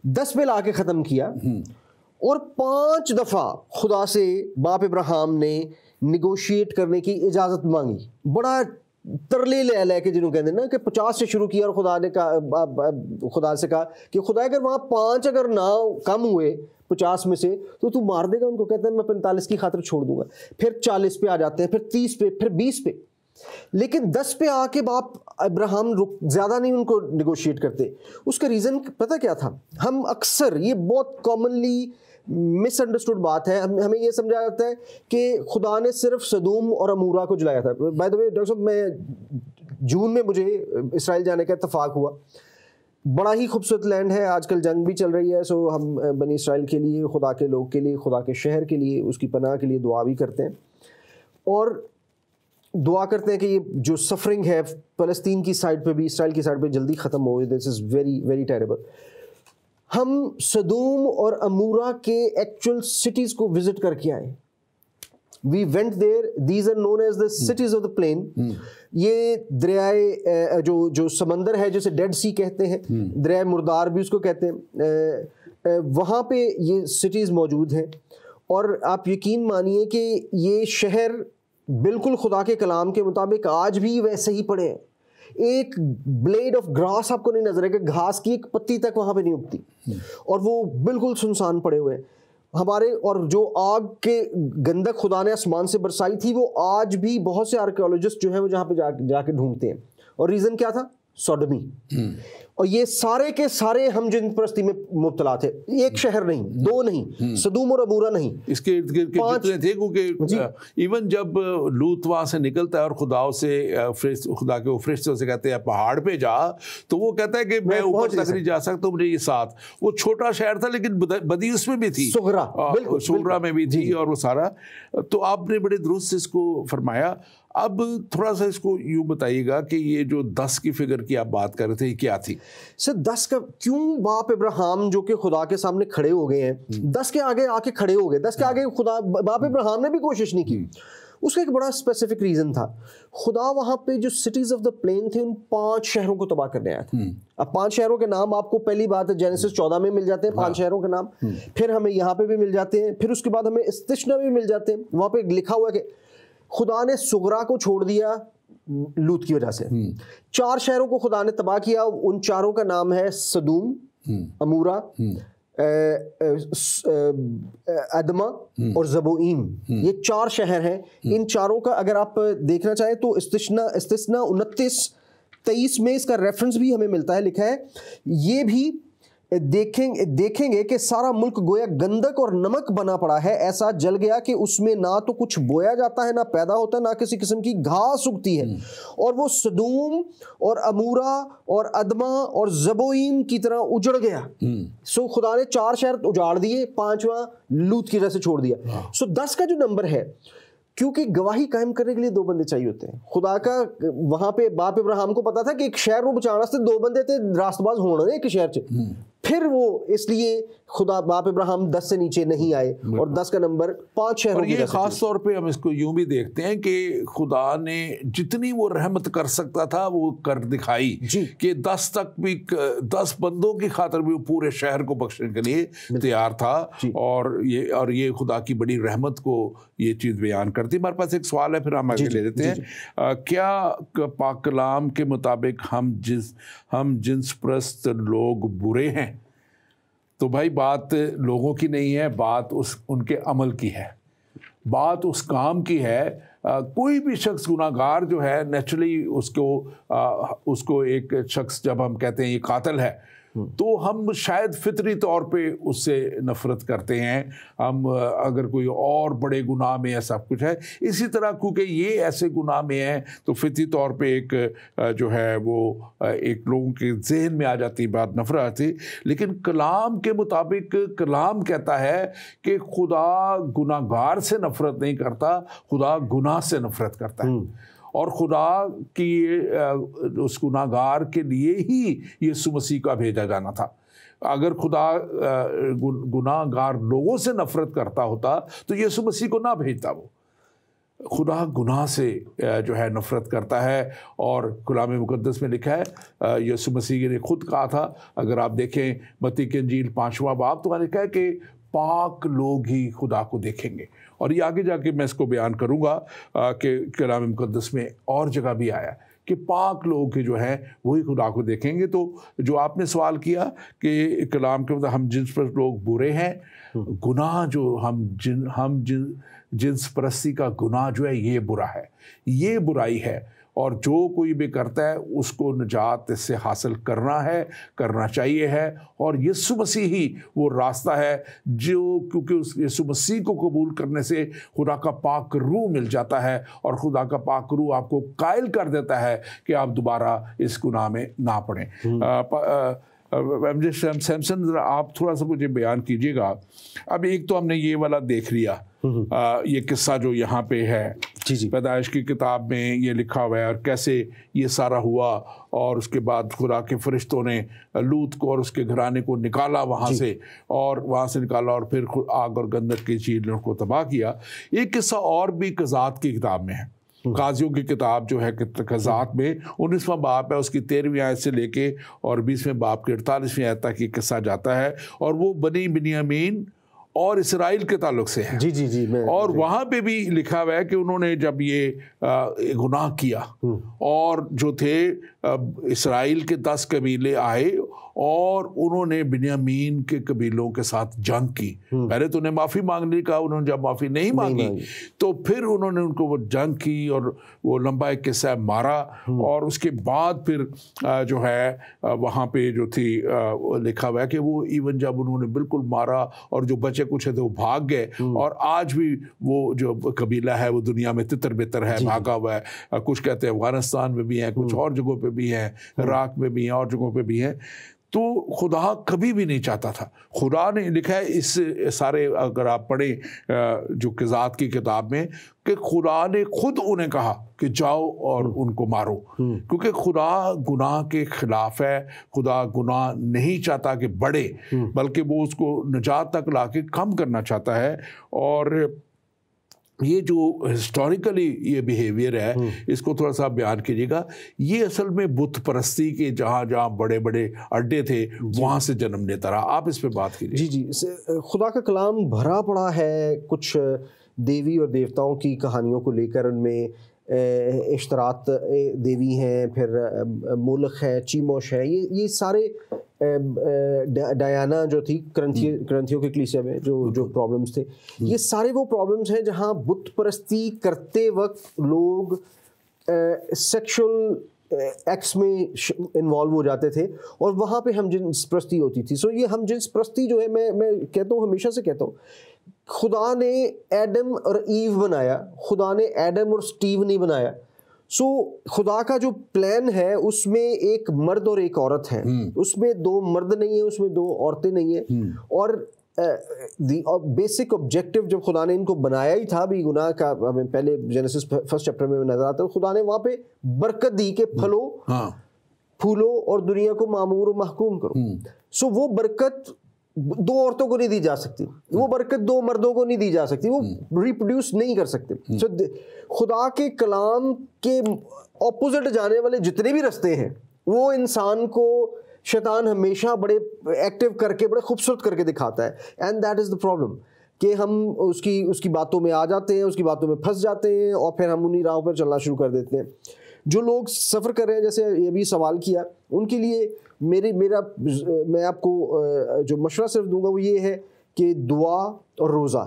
B: 10 पे ला के ख़त्म किया, और 5 दफ़ा खुदा से बाप इब्राहिम ने निगोशिएट करने की इजाज़त मांगी। बड़ा तरले ले के जिन्होंने कहते हैं ना कि 50 से शुरू किया, और खुदा से कहा कि खुदा अगर वहाँ 5 अगर ना कम हुए, 50 में से, तो तू मार देगा उनको? कहते हैं मैं 45 की खातिर छोड़ दूंगा। फिर 40 पे आ जाते हैं, फिर 30 पे, फिर 20 पे। लेकिन 10 पे आके बाप अब्राहम ज़्यादा नहीं उनको निगोशिएट करते। उसका रीज़न पता क्या था? हम अक्सर, ये बहुत कॉमनली मिसअंडरस्टूड बात है, हमें ये समझा जाता है कि खुदा ने सिर्फ सदूम और अमूरा को जलाया था। बाय द वे डॉक्टर साहब, मैं जून में मुझे इसराइल जाने का इत्तेफाक हुआ। बड़ा ही खूबसूरत लैंड है, आजकल जंग भी चल रही है, सो हम बनी इसराइल के लिए, खुदा के लोग के लिए, खुदा के शहर के लिए, उसकी पनाह के लिए दुआ भी करते हैं और दुआ करते हैं कि ये जो सफरिंग है फ़लस्तीन की साइड पे भी, इसराइल की साइड पे जल्दी ख़त्म हो। This is very very terrible. हम सदूम और अमूरा के एक्चुअल सिटीज़ को विजिट करके आए। We went there, these are known as the cities of the plain. ये दरियाए जो समंदर है, जिसे डेड सी कहते हैं, दरियाए मुर्दार भी उसको कहते हैं, वहाँ पे ये सिटीज़ मौजूद हैं। और आप यकीन मानिए कि ये शहर बिल्कुल खुदा के कलाम के मुताबिक आज भी वैसे ही पड़े हैं। एक ब्लेड ऑफ ग्रास आपको नहीं नजर आएगा, घास की एक पत्ती तक वहाँ पे नहीं उगती, और वो बिल्कुल सुनसान पड़े हुए हैं हमारे। और जो आग के गंधक खुदा ने आसमान से बरसाई थी, वो आज भी बहुत से आर्कियोलॉजिस्ट जो हैं वो जहाँ पे जाके ढूंढते हैं। और रीज़न क्या था? सोडोमी। और ये सारे के सारे हम जिन परस्ती में मुब्तला थे, एक शहर नहीं, दो नहीं, सदूम और अबूरा नहीं,
A: इसके इर्द गिर्द के जितने थे, क्योंकि इवन जब लूत वहाँ से निकलता है और खुदा के फरिश्तों से कहते हैं पहाड़ पे जा, तो वो कहता है कि मैं ऊपर तक नहीं जा सकता, मुझे ये साथ। वो छोटा शहर था लेकिन बदी उसमें भी थी, सुगरा में भी थी, और वो सारा। तो आपने बड़े दुरुस्त इसको फरमाया। अब थोड़ा सा इसको यूँ बताइएगा कि ये जो 10 की फिगर की आप बात कर रहे थे, ये क्या थी?
B: सर 10 का क्यों बाप इब्राहिम जो कि खुदा के सामने खड़े हो गए हैं, 10 के आगे आके खड़े हो गए, 10 के आगे खुदा, बाप इब्राहिम ने भी कोशिश नहीं की। उसका एक बड़ा स्पेसिफिक रीजन था। खुदा वहां पे जो सिटीज ऑफ द प्लेन थे, उन 5 शहरों को तबाह करने आया था। अब 5 शहरों के नाम आपको पहली बात है जेनेसिस 14 में मिल जाते हैं, 5 शहरों के नाम। फिर हमें यहाँ पे भी मिल जाते हैं, फिर उसके बाद हमें इस्तिश्ना भी मिल जाते हैं। वहां पे लिखा हुआ है कि खुदा ने सुगरा को छोड़ दिया लूत की वजह से। 4 शहरों को खुदा ने तबाह किया। उन 4 का नाम है सदूम, अमूरा, अदमा और ज़बोईम। ये 4 शहर हैं। इन 4 का अगर आप देखना चाहें तो इस्तिस्ना 29-23 में इसका रेफरेंस भी हमें मिलता है, लिखा है। ये भी देखेंगे कि सारा मुल्क गोया गंधक और नमक बना पड़ा है, ऐसा जल गया कि उसमें ना तो कुछ बोया जाता है, ना पैदा होता है, ना किसी किस्म की घास उगती है। और वो सदूम और अमूरा और अदमा और ज़बोईम की तरह उजड़ गया। सो खुदा ने 4 शहर उजाड़ दिए, 5वां लूत की वजह से छोड़ दिया। सो 10 का जो नंबर है, क्योंकि गवाही कायम करने के लिए 2 बंदे चाहिए होते हैं। खुदा का वहां पे बाप इब्राहिम को पता था कि एक शहर को बचाने से 2 बंदे थे रास्तबाज होने एक शहर से। फिर वो इसलिए खुदा बाप इब्राहिम 10 से नीचे नहीं आए, और 10 का नंबर 5 शहरों की।
A: ये खास तौर पे हम इसको यूं भी देखते हैं कि खुदा ने जितनी वो रहमत कर सकता था वो कर दिखाई, कि 10 तक भी 10 बंदों की खातिर भी वो पूरे शहर को बख्शने के लिए तैयार था। और ये खुदा की बड़ी रहमत को ये चीज़ बयान करती है। हमारे पास एक सवाल है, फिर हम आगे ले लेते हैं। क्या पाक कलाम के मुताबिक हम जिन्स परस्त लोग बुरे हैं? तो भाई बात लोगों की नहीं है, बात उनके अमल की है, बात उस काम की है। कोई भी शख्स गुनाहगार जो है, नेचुरली उसको एक शख्स जब हम कहते हैं ये कातिल है, तो हम शायद फितरी तौर पे उससे नफ़रत करते हैं। हम अगर कोई और बड़े गुनाह में ऐसा कुछ है, इसी तरह क्योंकि ये ऐसे गुनाह में है तो फितरी तौर पे एक जो है वो एक लोगों के जहन में आ जाती बात, नफ़रत आती। लेकिन कलाम के मुताबिक कलाम कहता है कि खुदा गुनाहगार से नफ़रत नहीं करता, खुदा गुनाह से नफ़रत करता है। और खुदा की उस गुनाहगार के लिए ही यीशु मसीह का भेजा जाना था। अगर खुदा गुनाहगार लोगों से नफ़रत करता होता तो यीशु मसीह को ना भेजता। वो खुदा गुनाह से जो है नफ़रत करता है। और कलाम मुक़द्दस में लिखा है, यीशु मसीह ने खुद कहा था, अगर आप देखें मत्ती की इंजील 5वां बाब, तो लिखा है कि पाक लोग ही खुदा को देखेंगे। और ये आगे जाके मैं इसको बयान करूँगा कि कलाम मुक़द्दस में और जगह भी आया कि पाक लोग के जो है वही खुदा को देखेंगे। तो जो आपने सवाल किया कि कलाम के मतलब हम जिस पर लोग बुरे हैं, गुनाह जो जिन्स परस्ती का गुनाह जो है ये बुरा है, ये बुराई है, और जो कोई भी करता है उसको निजात इससे हासिल करना चाहिए है। और यीशु मसीह ही वो रास्ता है जो, क्योंकि उस यीशु मसीह को कबूल करने से खुदा का पाक रूह मिल जाता है, और खुदा का पाक रूह आपको कायल कर देता है कि आप दोबारा इस गुनाह में ना पड़ें। सैमसन ज़रा आप थोड़ा सा मुझे बयान कीजिएगा। अब एक तो हमने ये वाला देख लिया, ये किस्सा जो यहाँ पे है,
B: जी।
A: पैदाइश की किताब में ये लिखा हुआ है और कैसे ये सारा हुआ, और उसके बाद खुदा के फरिश्तों ने लूत को और उसके घराने को निकाला वहाँ से, और वहाँ से निकाला और फिर आग और गंधक की चीज़ों को तबाह किया। एक किस्सा और भी कज़ात की किताब में है, काजियों की किताब जो है कज़ात में 19वां बाब है, उसकी 13वीं आयत से लेके और 20वें बाब के 48वीं आयत तक ये किस्सा जाता है, और वो बनी बिन्यामीन और इसराइल के ताल्लुक से है।
B: जी
A: और वहाँ पे भी लिखा हुआ है कि उन्होंने जब ये गुनाह किया और जो थे इसराइल के 10 कबीले आए और उन्होंने बिन्यामीन के कबीलों के साथ जंग की। पहले तो उन्हें माफ़ी मांगने का, उन्होंने जब माफ़ी नहीं मांगी तो फिर उन्होंने उनको वो जंग की और वो लंबा एक किस्सा मारा, और उसके बाद फिर जो है वहाँ पे जो थी लिखा हुआ है कि वो इवन जब उन्होंने बिल्कुल मारा और जो बचे कुछ है तो वो भाग गए, और आज भी वो जो कबीला है वो दुनिया में तितर बितर है, भागा हुआ है। कुछ कहते हैं अफगानिस्तान में भी हैं, कुछ और जगहों पे भी हैं, इराक में भी हैं, और जगहों पे भी हैं। तो खुदा कभी भी नहीं चाहता था, खुदा ने लिखा है इस सारे, अगर आप पढ़ें जो क़ज़ात की किताब में, कि खुदा ने खुद उन्हें कहा कि जाओ और उनको मारो, क्योंकि खुदा गुनाह के खिलाफ है। खुदा गुनाह नहीं चाहता कि बढ़े, बल्कि वो उसको निजात तक लाके कम करना चाहता है। और ये जो हिस्टोरिकली ये बिहेवियर है, इसको थोड़ा सा बयान कीजिएगा। ये असल में बुत परस्ती के जहाँ जहाँ बड़े बड़े अड्डे थे वहाँ से जन्म लेता रहा। आप इस पे बात कीजिए।
B: जी, खुदा का कलाम भरा पड़ा है कुछ देवी और देवताओं की कहानियों को लेकर। उनमें इश्तरात देवी हैं, फिर मोलख है, चीमोश है, ये सारे डायना जो थी क्रंथियों के कलीसिया में जो प्रॉब्लम्स थे, ये सारे वो प्रॉब्लम्स हैं जहाँ बुत परस्ती करते वक्त लोग सेक्सुअल एक्स में इन्वॉल्व हो जाते थे, और वहाँ पे हम जिन्स परस्ती होती थी। सो ये हम जिन्स परस्ती जो है, मैं कहता हूँ, हमेशा से कहता हूँ, खुदा ने एडम और ईव बनाया, खुदा ने एडम और स्टीव नहीं बनाया। सो खुदा का जो प्लान है उसमें एक मर्द और एक औरत है, उसमें 2 मर्द नहीं है, उसमें 2 औरतें नहीं है। और बेसिक ऑब्जेक्टिव जब खुदा ने इनको बनाया ही था भी गुनाह का, हमें पहले जेनेसिस 1 चैप्टर में नजर आता है, खुदा ने वहाँ पे बरकत दी कि फलो फूलो और दुनिया को मामूर और महकूम करो। सो वो बरकत 2 औरतों को नहीं दी जा सकती, वो बरकत 2 मर्दों को नहीं दी जा सकती, वो रिप्रोड्यूस नहीं कर सकते। सो खुदा के कलाम के ऑपोजिट जाने वाले जितने भी रास्ते हैं, वो इंसान को शैतान हमेशा बड़े एक्टिव करके, बड़े खूबसूरत करके दिखाता है। And that is the problem कि हम उसकी बातों में आ जाते हैं, उसकी बातों में फंस जाते हैं, और फिर हम उन्हीं राहों पर चलना शुरू कर देते हैं। जो लोग सफ़र कर रहे हैं, जैसे ये भी सवाल किया, उनके लिए मैं आपको जो मशवरा सिर्फ दूंगा वो ये है कि दुआ और रोज़ा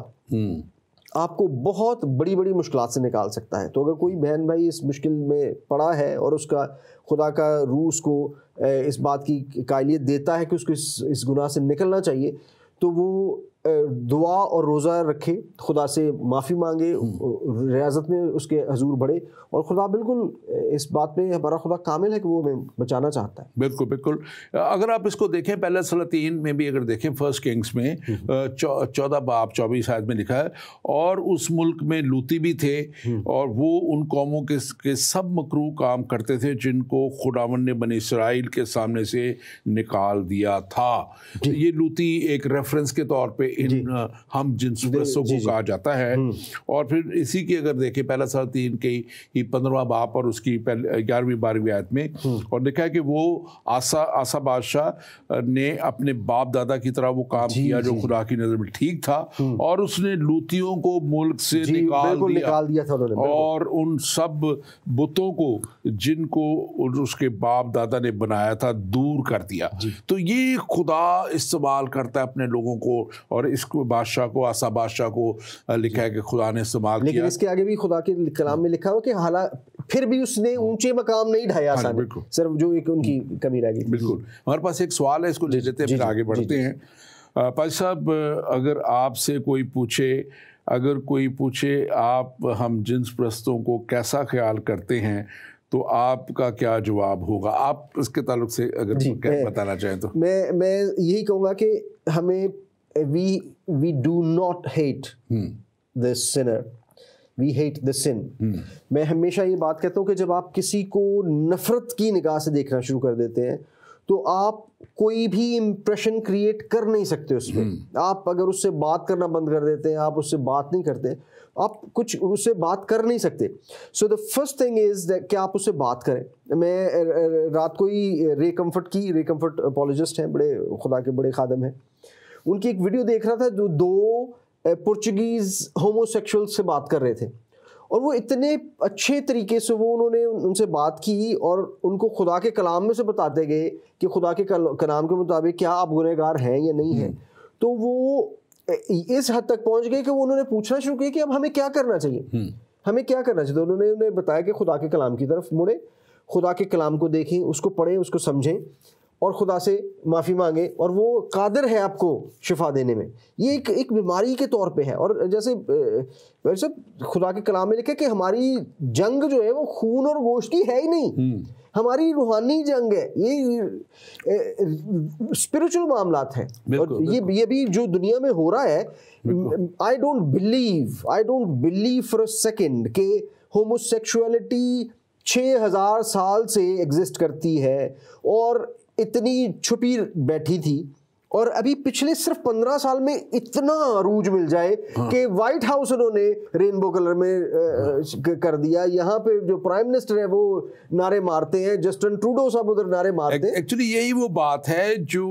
B: आपको बहुत बड़ी बड़ी मुश्किलात से निकाल सकता है। तो अगर कोई बहन भाई इस मुश्किल में पड़ा है और उसका खुदा का रूह उसको इस बात की कायलियत देता है कि उसको इस गुनाह से निकलना चाहिए, तो वो दुआ और रोज़ा रखे, खुदा से माफ़ी मांगे, रियाजत में उसके हजूर बढ़े, और खुदा बिल्कुल इस बात पे हमारा खुदा कामिल है कि वो हमें बचाना चाहता है।
A: बिल्कुल बिल्कुल। अगर आप इसको देखें, पहला सलातीन में भी अगर देखें, 1 किंग्स में 14 बाब 24 आयत में लिखा है, और उस मुल्क में लूती भी थे, और वो उन कौमों के सब मकरूह काम करते थे जिनको खुदावन ने बनी इसराइल के सामने से निकाल दिया था। ये लूती एक रेफरेंस के तौर पे इन हम जिन्स प्रस्तों को कहा जाता है। और फिर इसी की अगर देखें पहला साल 3 के ही 15वां बाप और उसकी 11वीं-12वीं आयत में, और देखा है कि वो आसा बादशाह ने अपने बाप दादा की तरह वो काम किया जो खुदा की नज़र में ठीक था, और उसने लूतियों को मुल्क से निकाल दिया था और उन सब बुतों को जिनको उसके बाप दादा ने बनाया था दूर कर दिया। तो ये खुदा इस्तेमाल करता है अपने लोगों को, और इसको बादशाह को, आसा बादशाह को लिखा है कि खुदा ने इस्तेमाल किया।
B: लेकिन इसके आगे भी खुदा के कलाम में लिखा हो कि हालांकि फिर भी उसने ऊंचे मकाम नहीं ढाया सिर्फ जो एक उनकी कमी रह गई।
A: बिल्कुल। हमारे पास एक सवाल है, इसको ले लेते हैं फिर आगे बढ़ते हैं। पाजी साहब, अगर आपसे कोई पूछे आप हम जिन्स प्रस्तों को कैसा ख्याल करते हैं, तो आपका क्या जवाब होगा? आप इसके ताल्लुक से अगर बताना चाहें तो।
B: मैं यही कहूँगा कि हमें we do not hate the sinner, we hate the sin। मैं हमेशा ये बात कहता हूँ कि जब आप किसी को नफरत की निगाह से देखना शुरू कर देते हैं तो आप कोई भी इम्प्रेशन क्रिएट कर नहीं सकते उसमें। आप अगर उससे बात करना बंद कर देते हैं, आप उससे बात नहीं करते, आप कुछ उससे बात कर नहीं सकते। So the first thing is that कि आप उससे बात करें। मैं रात को ही रे कंफर्ट अपॉलोजिस्ट हैं, बड़े खुदा के बड़े खादम हैं, उनकी एक वीडियो देख रहा था जो 2 पुर्तगीज होमोसेक्सुअल से बात कर रहे थे, और वो इतने अच्छे तरीके से उन्होंने उनसे बात की और उनको खुदा के कलाम में से बताते गए कि खुदा के कलाम के मुताबिक क्या आप गुनहगार हैं या नहीं हैं। तो वो इस हद तक पहुंच गए कि वो उन्होंने पूछना शुरू किया कि अब हमें क्या करना चाहिए, हमें क्या करना चाहिए। तो उन्होंने उन्हें बताया कि खुदा के कलाम की तरफ मुड़े, खुदा के कलाम को देखें, उसको पढ़ें, उसको समझें और खुदा से माफ़ी मांगे, और वो कादिर है आपको शिफा देने में। ये एक बीमारी के तौर पे है। और जैसे वैसे खुदा के कलाम में लिखा है कि हमारी जंग जो है वो खून और गोश्त की है ही नहीं, हमारी रूहानी जंग है, ये स्पिरिचुअल मामलात हैं। और ये भी जो दुनिया में हो रहा है, I don't believe for a second कि होमोसेक्सुअलिटी 6000 साल से एग्जिस्ट करती है और इतनी छुपी बैठी थी, और अभी पिछले सिर्फ 15 साल में इतना अरूज मिल जाए कि व्हाइट हाउस उन्होंने रेनबो कलर में कर दिया। यहाँ पे जो प्राइम मिनिस्टर है वो नारे मारते हैं, जस्टिन ट्रूडो साहब उधर नारे मारते हैं।
A: एक्चुअली यही वो बात है जो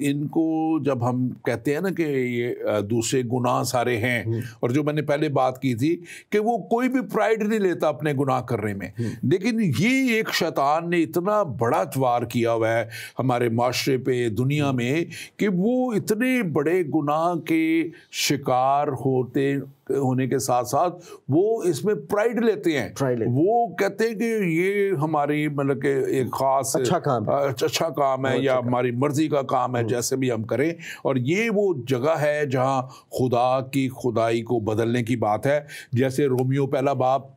A: इनको जब हम कहते हैं ना कि ये दूसरे गुनाह सारे हैं, और जो मैंने पहले बात की थी कि वो कोई भी प्राइड नहीं लेता अपने गुनाह करने में, लेकिन ये एक शैतान ने इतना बड़ा वार किया हुआ है हमारे माशरे पे, दुनिया में, कि वो इतने बड़े गुनाह के शिकार होने के साथ साथ वो इसमें प्राइड लेते हैं। वो कहते हैं कि ये हमारी मतलब कि एक खास अच्छा काम है या हमारी मर्जी का काम है, जैसे भी हम करें। और ये वो जगह है जहां खुदा की खुदाई को बदलने की बात है। जैसे रोमियो पहला बाब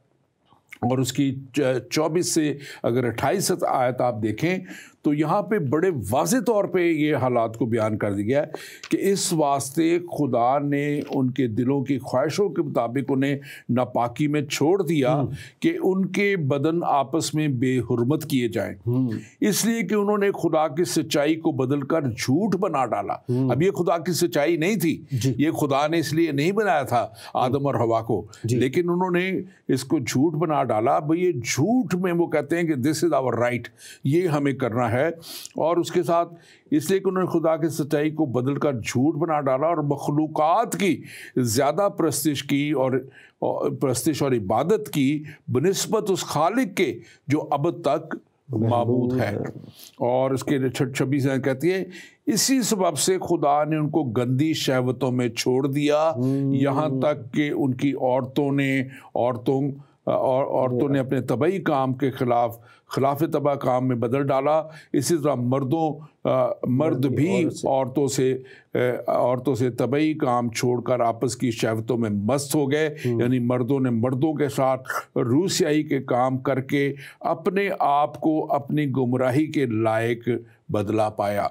A: और उसकी 24 से अगर 28 आयत आप देखें तो यहाँ पे बड़े वाज़े तौर पे ये हालात को बयान कर दिया गया है कि इस वास्ते खुदा ने उनके दिलों की ख्वाहिशों के मुताबिक उन्हें नापाकी में छोड़ दिया कि उनके बदन आपस में बेहुरमत किए जाएं, इसलिए कि उन्होंने खुदा की सच्चाई को बदलकर झूठ बना डाला। अब ये खुदा की सच्चाई नहीं थी, ये खुदा ने इसलिए नहीं बनाया था आदम और हवा को, लेकिन उन्होंने इसको झूठ बना डाला। अब ये झूठ में वो कहते हैं कि दिस इज़ आवर राइट, ये हमें करना है। और उसके साथ इसलिए कि उन्होंने खुदा की सच्चाई को बदलकर झूठ बना डाला और मखलूकात की ज़्यादा प्रस्तिश की और प्रस्तिश और इबादत की बनिस्बत उस खालिक के जो अब तक माबूद है। और उसके 26 कहती है, इसी सबब से खुदा ने उनको गंदी शहवतों में छोड़ दिया, यहाँ तक कि उनकी औरतों ने अपने तबई काम के खिलाफ तबा काम में बदल डाला। इसी तरह मर्द भी औरतों से तबई काम छोड़कर आपस की शहवतों में मस्त हो गए, यानी मर्दों ने मर्दों के साथ रूसियाई के काम करके अपने आप को अपनी गुमराही के लायक बदला पाया।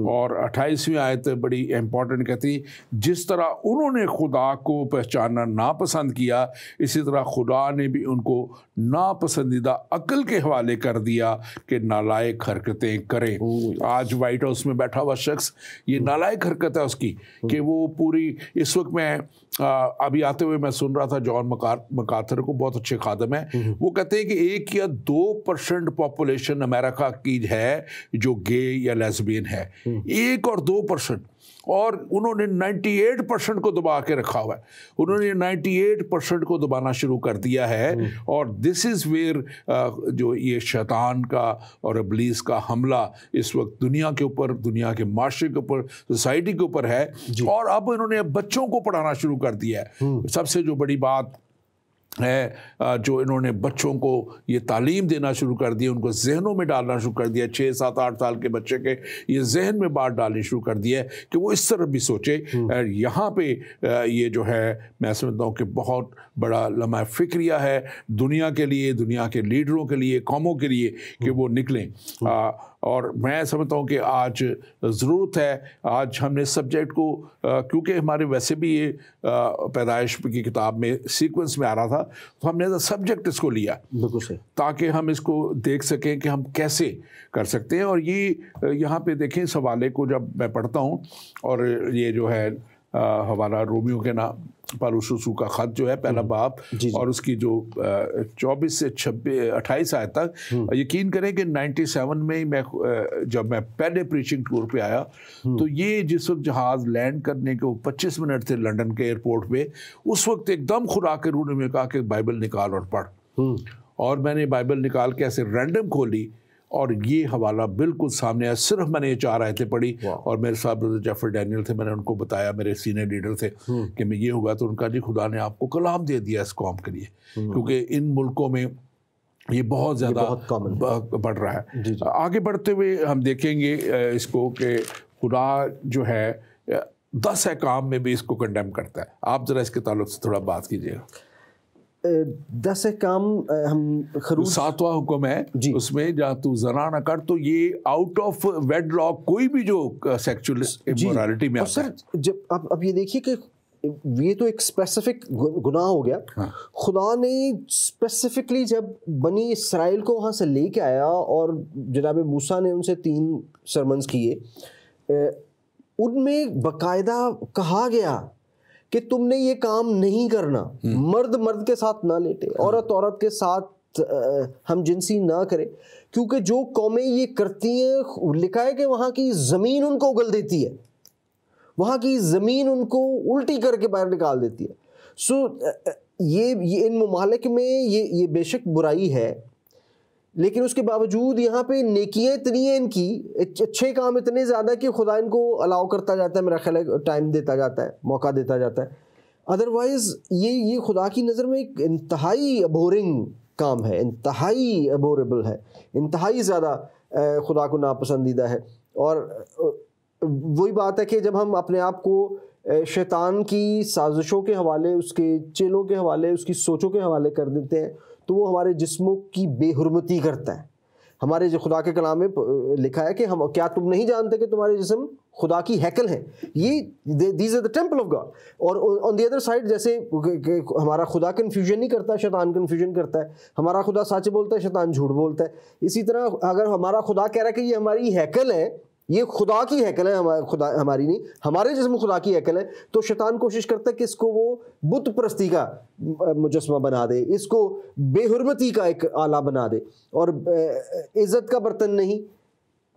A: और 28वीं आयत बड़ी इंपॉर्टेंट कहती, जिस तरह उन्होंने खुदा को पहचानना नापसंद किया, इसी तरह खुदा ने भी उनको नापसंदीदा अक्ल के हवाले कर दिया कि नालायक हरकतें करें। आज वाइट हाउस में बैठा हुआ शख्स, ये नालायक हरकत है उसकी कि वो पूरी, इस वक्त मैं अभी आते हुए मैं सुन रहा था जॉन मकार्थर को, बहुत अच्छे खादम है, वो कहते हैं कि 1 या 2% पॉपुलेशन अमेरिका की है जो गे या लेस्बियन है, 1 और 2%, और उन्होंने 98% को दबा के रखा हुआ है। उन्होंने 98% को दबाना शुरू कर दिया है। और दिस इज़ वेयर जो ये शैतान का और इब्लीस का हमला इस वक्त दुनिया के ऊपर, दुनिया के माशरे के ऊपर, सोसाइटी के ऊपर है। और अब इन्होंने बच्चों को पढ़ाना शुरू कर दिया है। सबसे जो बड़ी बात है, जो इन्होंने बच्चों को ये तालीम देना शुरू कर दी, उनको जहनों में डालना शुरू कर दिया, 6, 7, 8 साल के बच्चे के ये जहन में बात डालनी शुरू कर दिया है कि वो इस तरफ भी सोचे। यहाँ पे ये जो है, मैं समझता हूँ कि बहुत बड़ा लम्हा फ़िक्रिया है दुनिया के लिए, दुनिया के लीडरों के लिए, कौमों के लिए, कि वो निकलें। और मैं समझता हूँ कि आज ज़रूरत है, आज हमने सब्जेक्ट को, क्योंकि हमारे वैसे भी ये पैदाइश की किताब में सीक्वेंस में आ रहा था, तो हमने सब्जेक्ट इसको लिया ताकि हम इसको देख सकें कि हम कैसे कर सकते हैं। और ये यहाँ पे देखें, इस हवाले को जब मैं पढ़ता हूँ, और ये जो है हमारा रोमियो के नाम पालूसू का ख़त जो है, पहला बाब, और उसकी जो 24 से 28 आयत तक, यकीन करें कि 97 में मैं जब मैं पहले प्रीचिंग टूर पे आया, तो ये जिस वक्त जहाज़ लैंड करने के 25 मिनट थे लंदन के एयरपोर्ट पे, उस वक्त एकदम खुदा के रूह ने मुझे कहा कि बाइबल निकाल और पढ़। और मैंने बाइबल निकाल के ऐसे रैंडम खोली, और ये हवाला बिल्कुल सामने आया। सिर्फ मैंने ये 4 आयतें पढ़ी, और मेरे साथ ब्रदर जेफर डैनियल थे, मैंने उनको बताया, मेरे सीनियर लीडर थे, कि मैं ये हुआ, तो उनका जी खुदा ने आपको कलाम दे दिया इस कौम के लिए, क्योंकि इन मुल्कों में ये बहुत ज़्यादा बढ़ रहा है। आगे बढ़ते हुए हम देखेंगे इसको कि खुदा जो है 10 अहकाम में भी इसको कंडेम करता है। आप ज़रा इसके ताल्लुक से थोड़ा बात कीजिएगा।
B: 10 काम हम खरूज
A: 7वां हुक्म है उसमें, जहाँ तू जना न कर, तो ये आउट ऑफ वेडलॉक कोई भी जो सेक्सुअल इमोरालिटी में आता है।
B: जब अब ये देखिए कि ये तो एक स्पेसिफिक गुनाह हो गया। खुदा ने स्पेसिफिकली जब बनी इसराइल को वहाँ से लेके आया, और जनाब मूसा ने उनसे 3 सरमन्स किए, उनमें बाकायदा कहा गया कि तुमने ये काम नहीं करना, मर्द मर्द के साथ ना लेटे, औरत औरत के साथ हम जिनसी ना करें, क्योंकि जो कौमें ये करती हैं, लिखा है कि वहाँ की ज़मीन उनको उगल देती है, वहाँ की ज़मीन उनको उल्टी करके बाहर निकाल देती है। सो ये इन ममालिक में ये बेशक बुराई है, लेकिन उसके बावजूद यहाँ पे नेकियाँ इतनी हैं, इनकी अच्छे काम इतने ज़्यादा कि खुदा इनको अलाउ करता जाता है, मेरा ख्याल है टाइम देता जाता है, मौका देता जाता है। अदरवाइज़ ये खुदा की नज़र में एक इंतहाई अबोरिंग काम है, इंतहाई अबोरेबल है, इंतहाई ज़्यादा खुदा को नापसंदीदा है। और वही बात है कि जब हम अपने आप को शैतान की साजिशों के हवाले, उसके चेलों के हवाले, उसकी सोचों के हवाले कर देते हैं, तो वो हमारे जिस्मों की बेहुरमती करता है। हमारे जो खुदा के कलाम में लिखा है कि हम, क्या तुम नहीं जानते कि तुम्हारे जिस्म खुदा की हैकल है, ये these are the temple of God. और ऑन द अदर साइड, जैसे हमारा खुदा कन्फ्यूजन नहीं करता, शैतान कन्फ्यूजन करता है। हमारा खुदा सच बोलता है, शैतान झूठ बोलता है। इसी तरह अगर हमारा खुदा कह रहा है कि ये हमारी हैकल है, ये खुदा की हैकल है, खुदा हमारी नहीं, हमारे जिस्म खुदा की हैकल है, तो शैतान कोशिश करता है कि इसको वो बुत परस्ती का मुजस्मा बना दे, इसको बेहुरमती का एक आला बना दे, और इज़्ज़त का बर्तन नहीं,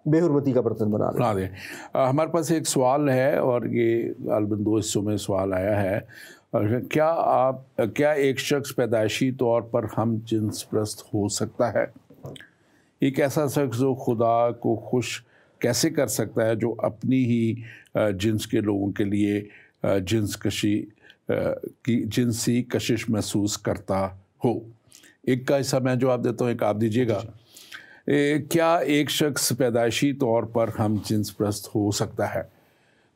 B: बेहुरमती का बर्तन बना दे।
A: हमारे पास एक सवाल है, और ये गालिबन 2 हिस्सों में सवाल आया है। क्या एक शख्स पैदाइशी तौर पर हम जिन्स परस्त हो सकता है? एक ऐसा शख्स जो खुदा को खुश कैसे कर सकता है, जो अपनी ही जिन्स के लोगों के लिए जिनसी कशिश महसूस करता हो? एक का हिस्सा मैं जवाब देता हूँ, एक आप दीजिएगा। क्या एक शख्स पैदाइशी तौर पर हम जिन्स परस्त हो सकता है?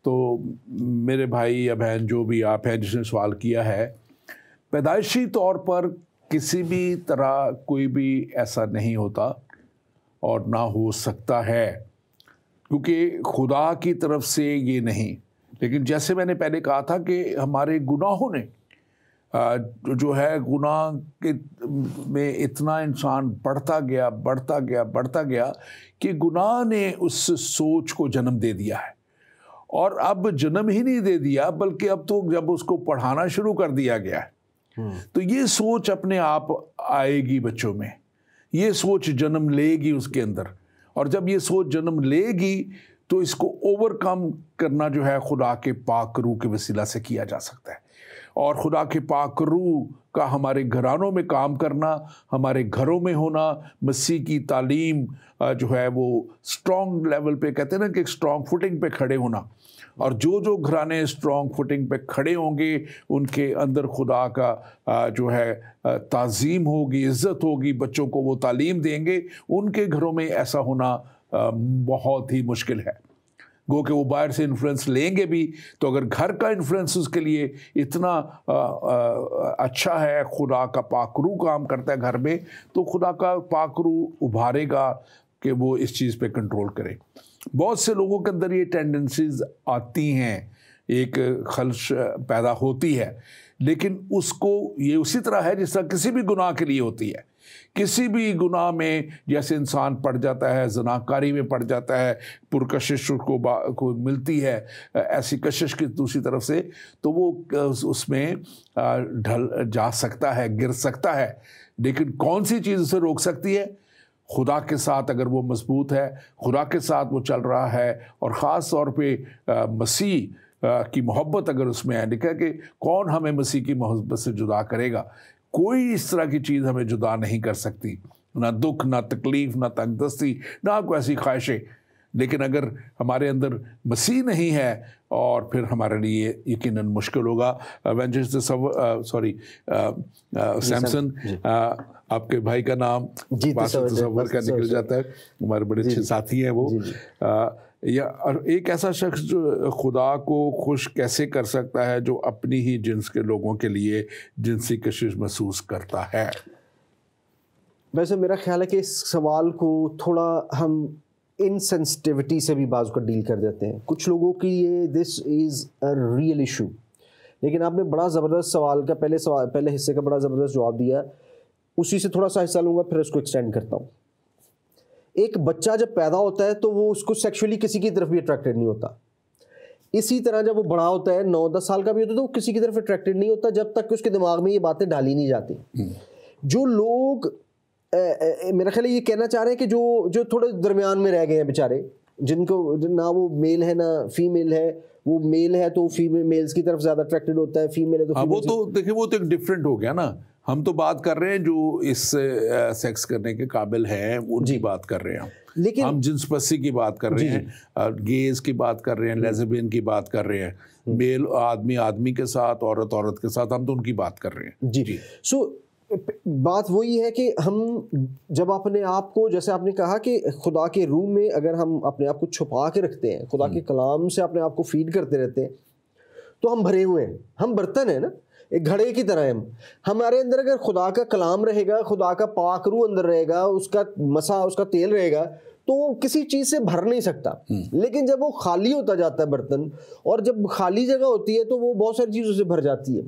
A: तो मेरे भाई या बहन जो भी आप हैं जिसने सवाल किया है, पैदाइशी तौर पर किसी भी तरह कोई भी ऐसा नहीं होता और ना हो सकता है। क्योंकि खुदा की तरफ से ये नहीं। लेकिन जैसे मैंने पहले कहा था कि हमारे गुनाहों ने जो है गुनाह के में इतना इंसान बढ़ता गया कि गुनाह ने उस सोच को जन्म दे दिया है। और अब जन्म ही नहीं दे दिया, बल्कि अब तो जब उसको पढ़ाना शुरू कर दिया गया है तो ये सोच अपने आप आएगी बच्चों में, ये सोच जन्म लेगी उसके अंदर। और जब ये सोच जन्म लेगी तो इसको ओवरकम करना जो है खुदा के पाक रूह के वसीला से किया जा सकता है। और खुदा के पाक रूह का हमारे घरानों में काम करना, हमारे घरों में होना, मसीह की तालीम जो है वो स्ट्रॉन्ग लेवल पे, कहते हैं ना कि स्ट्रॉन्ग फुटिंग पे खड़े होना। और जो घराने स्ट्रॉन्ग फुटिंग पे खड़े होंगे उनके अंदर खुदा का जो है ताज़ीम होगी, इज़्ज़त होगी, बच्चों को वो तालीम देंगे, उनके घरों में ऐसा होना बहुत ही मुश्किल है। गो कि वो बाहर से इन्फ्लुएंस लेंगे भी, तो अगर घर का इन्फ्लुएंस उसके लिए इतना अच्छा है, खुदा का पाक रूह काम करता है घर में, तो खुदा का पाक रूह उभारेगा कि वो इस चीज़ पे कंट्रोल करे। बहुत से लोगों के अंदर ये टेंडेंसीज आती हैं, एक खलश पैदा होती है, लेकिन उसको ये उसी तरह है जिस तरह किसी भी गुनाह के लिए होती है। किसी भी गुनाह में जैसे इंसान पड़ जाता है, ज़नाकारी में पड़ जाता है, पुरकशिश को मिलती है, ऐसी कशिश की दूसरी तरफ से, तो वो उसमें ढल जा सकता है, गिर सकता है। लेकिन कौन सी चीज़ उसे रोक सकती है? खुदा के साथ अगर वो मजबूत है, खुदा के साथ वो चल रहा है, और ख़ास तौर पे मसीह की मोहब्बत अगर उसमें है। लिखा है कि कौन हमें मसीह की मोहब्बत से जुदा करेगा? कोई इस तरह की चीज़ हमें जुदा नहीं कर सकती, ना दुख, ना तकलीफ़, ना तंगदस्ती, ना कोई ऐसी ख्वाहिशें। लेकिन अगर हमारे अंदर मसीह नहीं है, और फिर हमारे लिए यकीनन मुश्किल होगा। सैमसन, आपके भाई का नाम तसव्वुर का निकल जाता है, हमारे बड़े अच्छे साथी हैं वो। या एक ऐसा शख्स जो खुदा को खुश कैसे कर सकता है जो अपनी ही जिन्स के लोगों के लिए जिनसी कशिश महसूस करता है?
B: वैसे मेरा ख्याल है कि इस सवाल को थोड़ा हम इनसेंसिटिविटी से भी बाज़ का डील कर देते हैं। कुछ लोगों के लिए this is a real issue, लेकिन आपने बड़ा ज़बरदस्त सवाल का पहले हिस्से का बड़ा ज़बरदस्त जवाब दिया। उसी से थोड़ा सा हिस्सा लूँगा, फिर उसको एक्सटेंड करता हूँ। एक बच्चा जब पैदा होता है तो वो उसको सेक्सुअली किसी की तरफ भी अट्रैक्टेड नहीं होता। इसी तरह जब वो बड़ा होता है, 9-10 साल का भी होता है, तो वो किसी की तरफ अट्रैक्टेड नहीं होता जब तक कि उसके दिमाग में ये बातें डाली नहीं जाती। जो लोग मेरा ख्याल है ये कहना चाह रहे हैं कि जो थोड़े दरमियान में रह गए हैं बेचारे, जिनको ना वो मेल है ना फीमेल है, वो मेल है तो फीमेल मेल्स की तरफ ज़्यादा अट्रैक्टेड होता है, फीमेल है तो
A: वो तो देखिए वो तो एक डिफरेंट हो गया ना। हम तो बात कर रहे हैं जो इस सेक्स करने के काबिल हैं, उनकी बात कर रहे हैं। लेकिन हम जिन्सपसी की बात कर रहे हैं, गेज की बात कर रहे हैं, लेस्बियन की बात कर रहे हैं, मेल आदमी के साथ, औरत के साथ, हम तो उनकी बात कर रहे हैं।
B: जी। सो बात वही है कि हम जब अपने आप को, जैसे आपने कहा कि खुदा के रूह में अगर हम अपने आप को छुपा के रखते हैं, खुदा के कलाम से अपने आप को फीड करते रहते हैं, तो हम भरे हुए हैं, हम बर्तन हैं ना, एक घड़े की तरह हैं। हमारे अंदर अगर खुदा का कलाम रहेगा, खुदा का पाक रूह अंदर रहेगा, उसका मसा, उसका तेल रहेगा, तो वो किसी चीज़ से भर नहीं सकता। लेकिन जब वो खाली होता जाता है बर्तन, और जब खाली जगह होती है तो वो बहुत सारी चीज़ों से भर जाती है।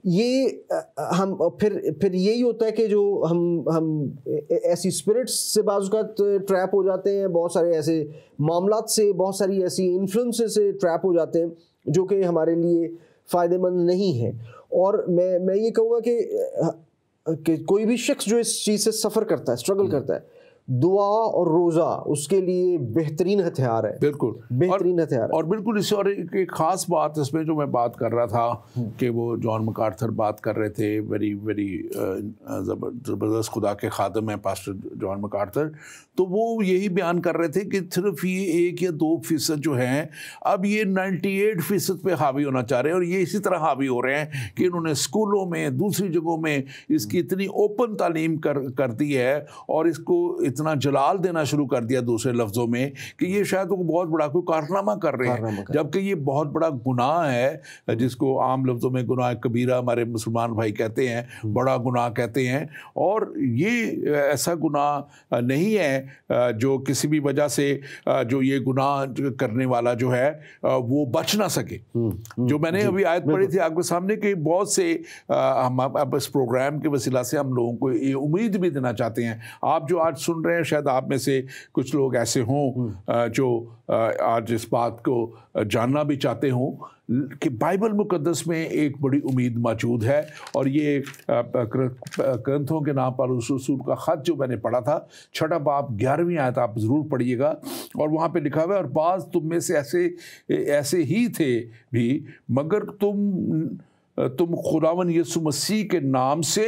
B: ये हम फिर यही होता है कि जो हम ऐसी स्पिरिट्स से बाज़ का ट्रैप हो जाते हैं, बहुत सारे ऐसे मामलात से, बहुत सारी ऐसी इन्फ्लुएंसेस से ट्रैप हो जाते हैं जो कि हमारे लिए फ़ायदेमंद नहीं है। और मैं ये कहूँगा कि कोई भी शख्स जो इस चीज़ से सफ़र करता है, स्ट्रगल करता है, दुआ और रोज़ा उसके लिए बेहतरीन हथियार है।
A: बिल्कुल
B: बेहतरीन हथियार है।
A: और बिल्कुल इस और एक ख़ास बात इसमें जो मैं बात कर रहा था कि वो जॉन मैकार्थर बात कर रहे थे, वेरी वेरी ज़बरदस्त खुदा के खादम हैं पास्टर जॉन मैकार्थर, तो वो यही बयान कर रहे थे कि सिर्फ ये 1 या 2% जो हैं, अब ये 98% पे हावी होना चाह रहे हैं। और ये इसी तरह हावी हो रहे हैं कि इन्होंने स्कूलों में, दूसरी जगहों में इसकी इतनी ओपन तालीम कर दी है, और इसको इतना जलाल देना शुरू कर दिया दूसरे लफ्ज़ों में कि ये शायद वो बहुत बड़ा कोई कारनामा कर रहे हैं, जबकि ये बहुत बड़ा गुनाह है जिसको आम लफ्ज़ों में गुनाह कबीरा हमारे मुसलमान भाई कहते हैं, बड़ा गुनाह कहते हैं। और ये ऐसा गुनाह नहीं है जो किसी भी वजह से जो ये गुनाह करने वाला जो है वो बच ना सके। जो मैंने अभी आयत पढ़ी थी आपके सामने कि बहुत से हम अब इस प्रोग्राम के वसीला से हम लोगों को ये उम्मीद भी देना चाहते हैं। आप जो आज सुन रहे हैं शायद आप में से कुछ लोग ऐसे हों जो आज इस बात को जानना भी चाहते हों कि बाइबल मुकद्दस में एक बड़ी उम्मीद मौजूद है। और ये ग्रंथों के नाम पर रसूल का ख़त जो मैंने पढ़ा था 6 बाब 11वीं आयत आप ज़रूर पढ़िएगा। और वहाँ पे लिखा हुआ है, और बाज़ तुम में से ऐसे ही थे भी, मगर तुम खुदावन यीशु मसीह के नाम से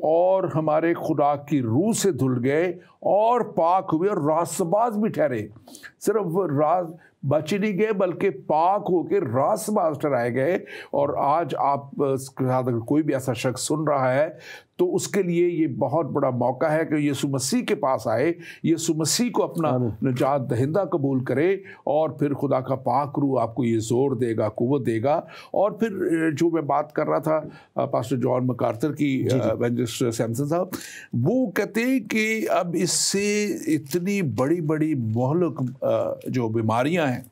A: और हमारे खुदा की रूह से धुल गए और पाक हुए और रास्तबाज भी ठहरे। सिर्फ बच नहीं गए बल्कि पाक होकर रास्तबाज ठहराए गए। और आज आप अगर कोई भी ऐसा शख्स सुन रहा है तो उसके लिए ये बहुत बड़ा मौका है कि यीशु मसीह के पास आए, यीशु मसीह को अपना निजात दहिंदा कबूल करे, और फिर खुदा का पाक रूह आपको ये जोर देगा, कुव्वत देगा। और फिर जो मैं बात कर रहा था पास्टर जॉन मकार्थर की, एवेंजलिस्ट सैमसन साहब, वो कहते हैं कि अब इससे इतनी बड़ी बड़ी मोहलक जो बीमारियां हैं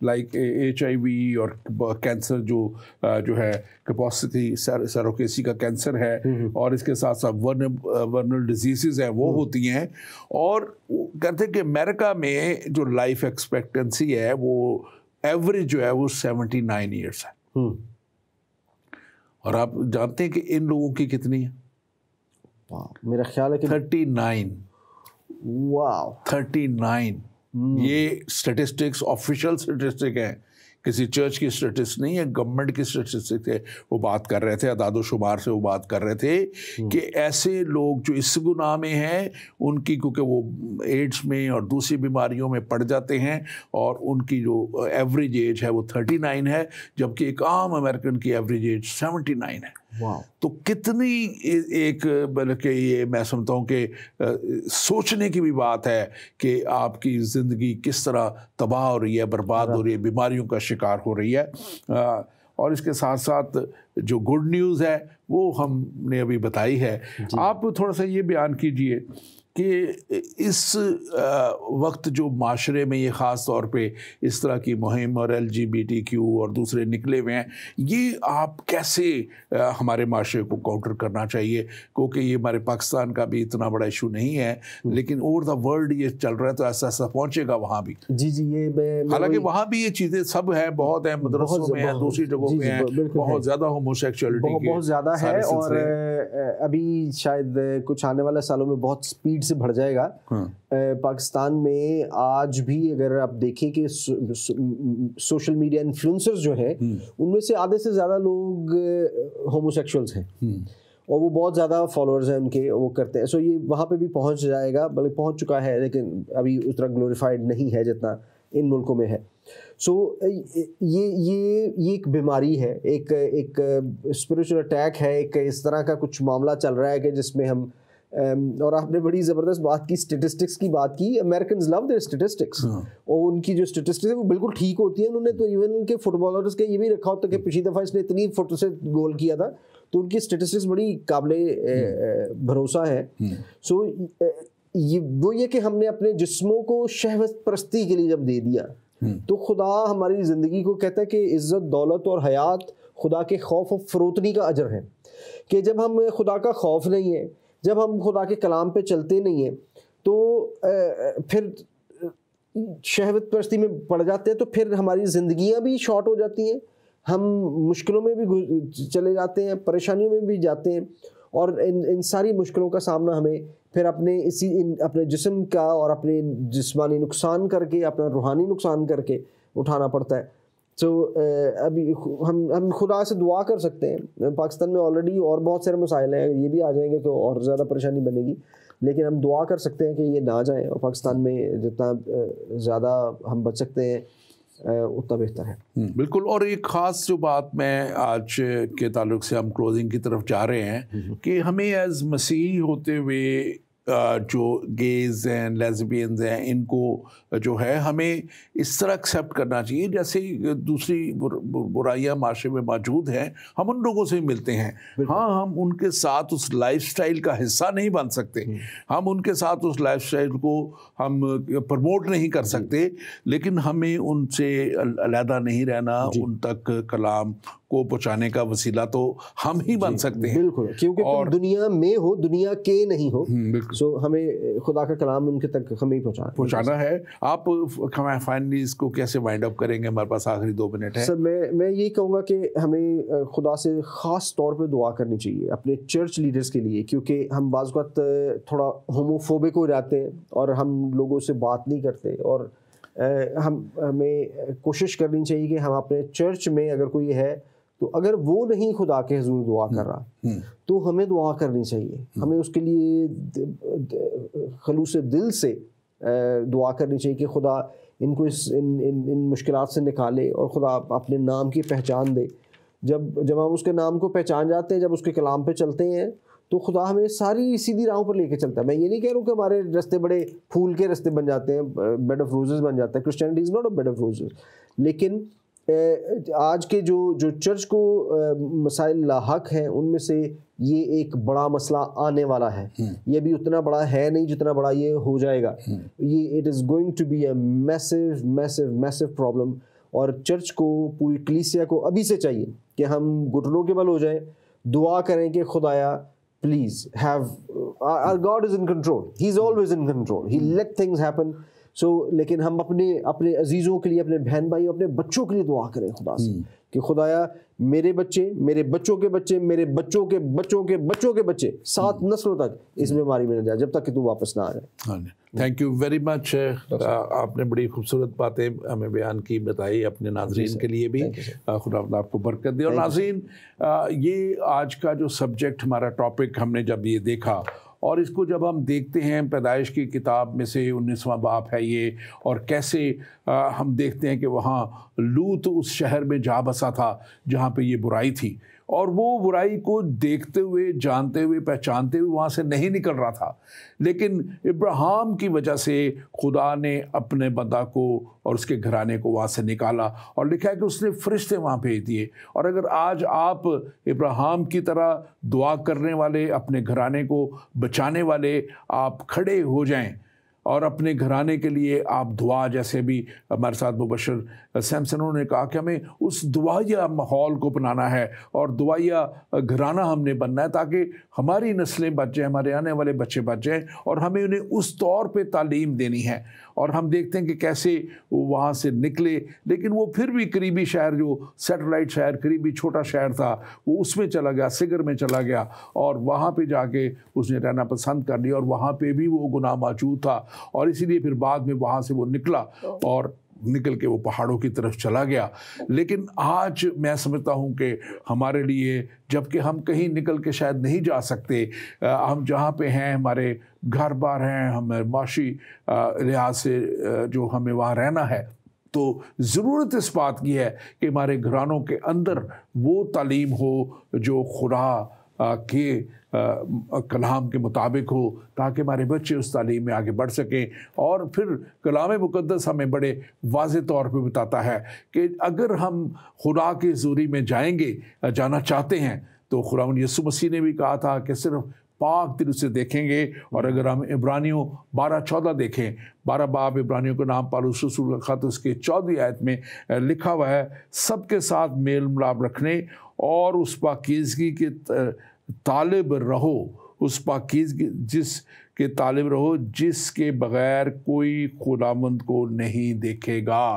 A: लाइक HIV और कैंसर जो है कैपेसिटी सरोकेसी का कैंसर है, और इसके साथ साथ वर्नल डिजीज़ हैं वो होती हैं। और कहते हैं कि अमेरिका में जो लाइफ एक्सपेक्टेंसी है वो एवरेज जो है वो 79 ईयर्स है। और आप जानते हैं कि इन लोगों की कितनी है?
B: मेरा ख्याल है कि
A: 39।
B: वाह,
A: 39। ये स्टैटिस्टिक्स ऑफिशियल स्टैटिस्टिक है, किसी चर्च की स्टैटिस्टिक्स नहीं है, गवर्नमेंट की स्टैटिस्टिक्स है। वो बात कर रहे थे, अदादोशुमार से वो बात कर रहे थे कि ऐसे लोग जो इस गुनाह में हैं उनकी, क्योंकि वो एड्स में और दूसरी बीमारियों में पड़ जाते हैं, और उनकी जो एवरेज एज है वो 39 है, जबकि एक आम अमेरिकन की एवरेज एज 79 है। तो कितनी एक बल्कि ये मैं समझता हूँ कि सोचने की भी बात है कि आपकी ज़िंदगी किस तरह तबाह हो रही है, बर्बाद हो रही है, बीमारियों का शिकार हो रही है। और इसके साथ साथ जो गुड न्यूज़ है वो हमने अभी बताई है। आप थोड़ा सा ये बयान कीजिए कि इस वक्त जो माशरे में ये ख़ास तौर पे इस तरह की मुहिम और LGBTQ और दूसरे निकले हुए हैं, ये आप कैसे हमारे माशरे को काउंटर करना चाहिए? क्योंकि ये हमारे पाकिस्तान का भी इतना बड़ा इशू नहीं है, लेकिन ओवर द वर्ल्ड ये चल रहा है, तो ऐसा ऐसा पहुँचेगा वहाँ भी।
B: जी जी, ये
A: हालांकि वहाँ भी ये चीज़ें सब है, बहुत है, मदरसों में है, दूसरी जगहों पे है, बहुत ज़्यादा होमोसेक्सुअलिटी
B: बहुत ज़्यादा है। और अभी शायद कुछ आने वाले सालों में बहुत स्पीड से बढ़ जाएगा। पाकिस्तान में आज भी अगर आप देखें कि सोशल मीडिया इन्फ्लुएंसर्स जो हैं उनमें से आधे से ज़्यादा लोग होमोसेक्सुअल्स हैं, और वो बहुत ज़्यादा फॉलोअर्स हैं उनके, वो करते हैं। सो ये वहाँ पे भी पहुँच जाएगा, बल्कि पहुँच चुका है, लेकिन अभी उतना ग्लोरीफाइड नहीं है जितना इन मुल्कों में है। सो ये एक बीमारी है, एक स्पिरिचुअल अटैक है, एक इस तरह का कुछ मामला चल रहा है कि जिसमें हम और आपने बड़ी ज़बरदस्त बात की, स्टेटिस्टिक्स की बात की। अमेरिकन्स लव देयर स्टेटिस्टिक्स, और उनकी जो स्टेटिस्टिक्स है वो बिल्कुल ठीक होती है। उन्होंने तो इवन उनके फुटबॉलर्स के ये भी रखा होता है कि पिछली दफ़ा इसने इतनी फुट से गोल किया था, तो उनकी स्टेटिस्टिक्स बड़ी काबिले भरोसा है। सो ये कि हमने अपने जिस्मों को शहवत परस्ती के लिए जब दे दिया, तो खुदा हमारी ज़िंदगी को कहता है कि इज़्ज़त, दौलत और हयात खुदा के खौफ और फरोतनी का अजर है। कि जब हम खुदा का खौफ नहीं है, जब हम खुदा के कलाम पे चलते नहीं हैं, तो फिर शहवत परस्ती में पड़ जाते हैं, तो फिर हमारी ज़िंदगियां भी शॉर्ट हो जाती हैं, हम मुश्किलों में भी चले जाते हैं, परेशानियों में भी जाते हैं, और इन सारी मुश्किलों का सामना हमें फिर अपने जिस्म का और अपने जिस्मानी नुकसान करके, अपना रूहानी नुकसान करके उठाना पड़ता है। तो अभी हम खुदा से दुआ कर सकते हैं। पाकिस्तान में ऑलरेडी और बहुत सारे मसाइल हैं, ये भी आ जाएंगे तो और ज़्यादा परेशानी बनेगी, लेकिन हम दुआ कर सकते हैं कि ये ना जाएं, और पाकिस्तान में जितना ज़्यादा हम बच सकते हैं उतना बेहतर है।
A: बिल्कुल। और एक ख़ास जो बात मैं आज के ताल्लुक़ से हम क्लोजिंग की तरफ जा रहे हैं कि हमें एज़ मसीही होते हुए जो गेज हैं, लेस्बियंस हैं, इनको जो है हमें इस तरह एक्सेप्ट करना चाहिए जैसे दूसरी बुराइयां माशरे में मौजूद हैं, हम उन लोगों से मिलते हैं। हाँ, हम उनके साथ उस लाइफस्टाइल का हिस्सा नहीं बन सकते, हम उनके साथ उस लाइफस्टाइल को हम प्रमोट नहीं कर सकते, लेकिन हमें उनसे अलहदा नहीं रहना, उन तक कलाम को पहुँचाने का वसीला तो हम ही बन सकते हैं।
B: बिल्कुल, क्योंकि तुम दुनिया में हो, दुनिया के नहीं हो। सो हमें खुदा का कलाम उनके तक हमें ही
A: पहुँचाना है। आप फाइनली इसको कैसे वाइंड अप करेंगे? हमारे पास आखिरी 2 मिनट है।
B: सर, मैं यही कहूँगा कि हमें खुदा से ख़ास तौर पे दुआ करनी चाहिए अपने चर्च लीडर्स के लिए, क्योंकि हम बाज़ वक़्त थोड़ा होमोफोबिक हो जाते हैं और हम लोगों से बात नहीं करते, और हमें कोशिश करनी चाहिए कि हम अपने चर्च में अगर कोई है तो अगर वो नहीं खुदा के हुजूर दुआ कर रहा तो हमें दुआ करनी चाहिए। हमें उसके लिए खलूस दिल से दुआ करनी चाहिए कि खुदा इनको इन मुश्किलात से निकाले और खुदा अपने नाम की पहचान दे। जब हम उसके नाम को पहचान जाते हैं, जब उसके कलाम पे चलते हैं, तो खुदा हमें सारी सीधी राहों पर लेके चलता है। मैं ये नहीं कह रहा हूँ कि हमारे रास्ते बड़े फूल के रास्ते बन जाते हैं, बेड ऑफ रोजेस बन जाता है। Christianity is not a bed of roses, लेकिन आज के जो चर्च को मसाइल लाहक हैं उनमें से ये एक बड़ा मसला आने वाला है। ये भी उतना बड़ा है नहीं जितना बड़ा ये हो जाएगा। ये it is going to be a massive massive massive problem, और चर्च को, पूरी कलीसिया को अभी से चाहिए कि हम घुटनों के बल हो जाएं, दुआ करें कि खुदाया please have, our God is in control, he is always in control, he let things happen. लेकिन हम अपने अजीज़ों के लिए, अपने बहन भाई, अपने बच्चों के लिए दुआ करें खुदा से कि खुदाया मेरे बच्चे, मेरे बच्चों के बच्चे, मेरे बच्चों के बच्चों के बच्चों के बच्चे 7 नस्लों तक इस बीमारी में न जाए, जब तक कि तू वापस ना आ जाए।
A: Thank you very much. आपने बड़ी खूबसूरत बातें हमें बयान की, बताई अपने नाज़रीन के लिए भी। खुदा आपको बरकत दे। और नाज़रीन, ये आज का जो सब्जेक्ट, हमारा टॉपिक, हमने जब ये देखा और इसको जब हम देखते हैं, पैदाइश की किताब में से 19वां बाब है ये, और कैसे हम देखते हैं कि वहाँ लूत उस शहर में जा बसा था जहाँ पे ये बुराई थी, और वो बुराई को देखते हुए, जानते हुए, पहचानते हुए वहाँ से नहीं निकल रहा था। लेकिन इब्राहिम की वजह से खुदा ने अपने बंदा को और उसके घराने को वहाँ से निकाला, और लिखा है कि उसने फरिश्ते वहाँ भेज दिए। और अगर आज आप इब्राहिम की तरह दुआ करने वाले, अपने घराने को बचाने वाले आप खड़े हो जाएं और अपने घराने के लिए आप दुआ, जैसे भी हमारे साथ मुबशर सैमसन ने कहा कि हमें उस दुआया माहौल को बनाना है और दुआया घराना हमने बनना है, ताकि हमारी नस्लें बच जाएँ, हमारे आने वाले बच्चे बच जाएँ, और हमें उन्हें उस तौर पे तालीम देनी है। और हम देखते हैं कि कैसे वो वहाँ से निकले, लेकिन वो फिर भी करीबी शहर, जो सैटेलाइट शहर, करीबी छोटा शहर था, वो उसमें चला गया, सिगर में चला गया, और वहाँ पे जाके उसने रहना पसंद कर लिया, और वहाँ पे भी वो गुनाह मौजूद था, और इसीलिए फिर बाद में वहाँ से वो निकला और निकल के वो पहाड़ों की तरफ चला गया। लेकिन आज मैं समझता हूँ कि हमारे लिए, जबकि हम कहीं निकल के शायद नहीं जा सकते, हम जहाँ पे हैं, हमारे घर बार हैं, हमें माशी लिहाज से जो हमें वहाँ रहना है, तो ज़रूरत इस बात की है कि हमारे घरानों के अंदर वो तालीम हो जो खुदा के कलाम के मुताबिक हो, ताकि हमारे बच्चे उस तालीम में आगे बढ़ सकें। और फिर कलाम मुक़द्दस हमें बड़े वाज़े तौर पे बताता है कि अगर हम खुदा की हुज़ूरी में जाना चाहते हैं, तो खुदावंद यीशु मसीह ने भी कहा था कि सिर्फ पाक दिल से देखेंगे। और अगर हम इब्रानियों 12:14 देखें, 12 बाब इब्रानियों का नाम पौलुस रसूल का खत, उसके 14वीं आयत में लिखा हुआ है, सबके साथ मेल मिलाप रखने और उस पाकीज़गी के तालिब रहो, उस पाकीज़गी जिसके तालिब रहो जिसके बग़ैर कोई खुदावंद को नहीं देखेगा।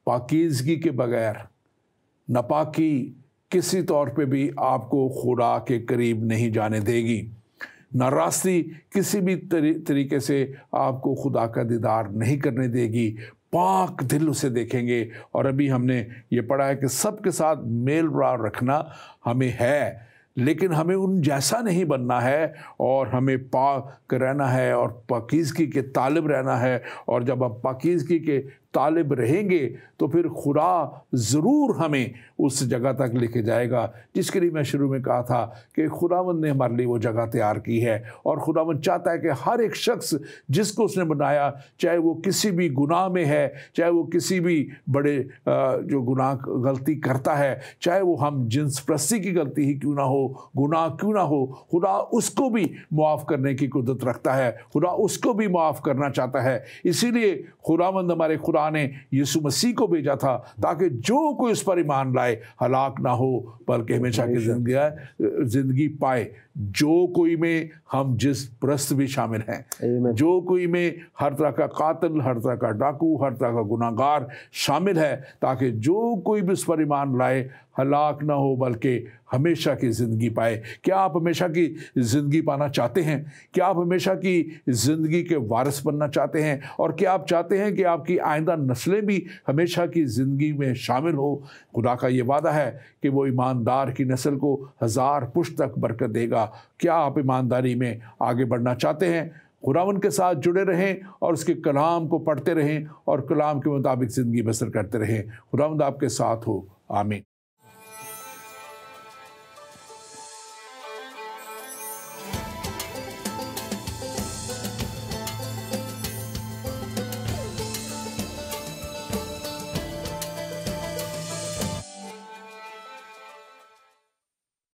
A: पाकीज़गी के बग़ैर नापाकी किसी तौर पे भी आपको खुदा के करीब नहीं जाने देगी। नाराज़गी किसी भी तरीके से आपको खुदा का दीदार नहीं करने देगी। पाक दिल उसे देखेंगे। और अभी हमने ये पढ़ा है कि सबके साथ मेल मिलाप रखना हमें है, लेकिन हमें उन जैसा नहीं बनना है, और हमें पाक रहना है और पाकीज़गी के तालिब रहना है। और जब हम पाकीज़गी के तालिब रहेंगे तो फिर खुदा ज़रूर हमें उस जगह तक लेके जाएगा जिसके लिए मैं शुरू में कहा था कि खुदावंद ने हमारे लिए वो जगह तैयार की है। और खुदावंद चाहता है कि हर एक शख्स जिसको उसने बनाया, चाहे वो किसी भी गुनाह में है, चाहे वो किसी भी बड़े जो गुनाह गलती करता है, चाहे वो हम जिन्स प्रस्ती की गलती ही क्यों ना हो, गुनाह क्यों ना हो, खुदा उसको भी मुआफ़ करने की कुदरत रखता है, खुदा उसको भी मुआफ़ करना चाहता है। इसीलिए खुदावंद हमारे खुदा ने यीशु मसीह को भेजा था ताकि जो कोई उस पर ईमान लाए हलाक ना हो बल्कि हमेशा की जिंदगी पाए। जो कोई में हम जिस प्रस्त भी शामिल हैं, जो कोई में हर तरह का कातिल, हर तरह का डाकू, हर तरह का गुनाहगार शामिल है, ताकि जो कोई भी उस पर ईमान लाए हलाक ना हो बल्कि हमेशा की ज़िंदगी पाए। क्या आप हमेशा की ज़िंदगी पाना चाहते हैं? क्या आप हमेशा की ज़िंदगी के वारिस बनना चाहते हैं? और क्या आप चाहते हैं कि आपकी आइंदा नस्लें भी हमेशा की ज़िंदगी में शामिल हो? खुदा का ये वादा है कि वो ईमानदार की नस्ल को 1000 पुश्त तक बरकत देगा। क्या आप ईमानदारी में आगे बढ़ना चाहते हैं? खुदावंद के साथ जुड़े रहें और उसके कलाम को पढ़ते रहें और कलाम के मुताबिक ज़िंदगी बसर करते रहें। खुदावंद आपके साथ हो। आमीन।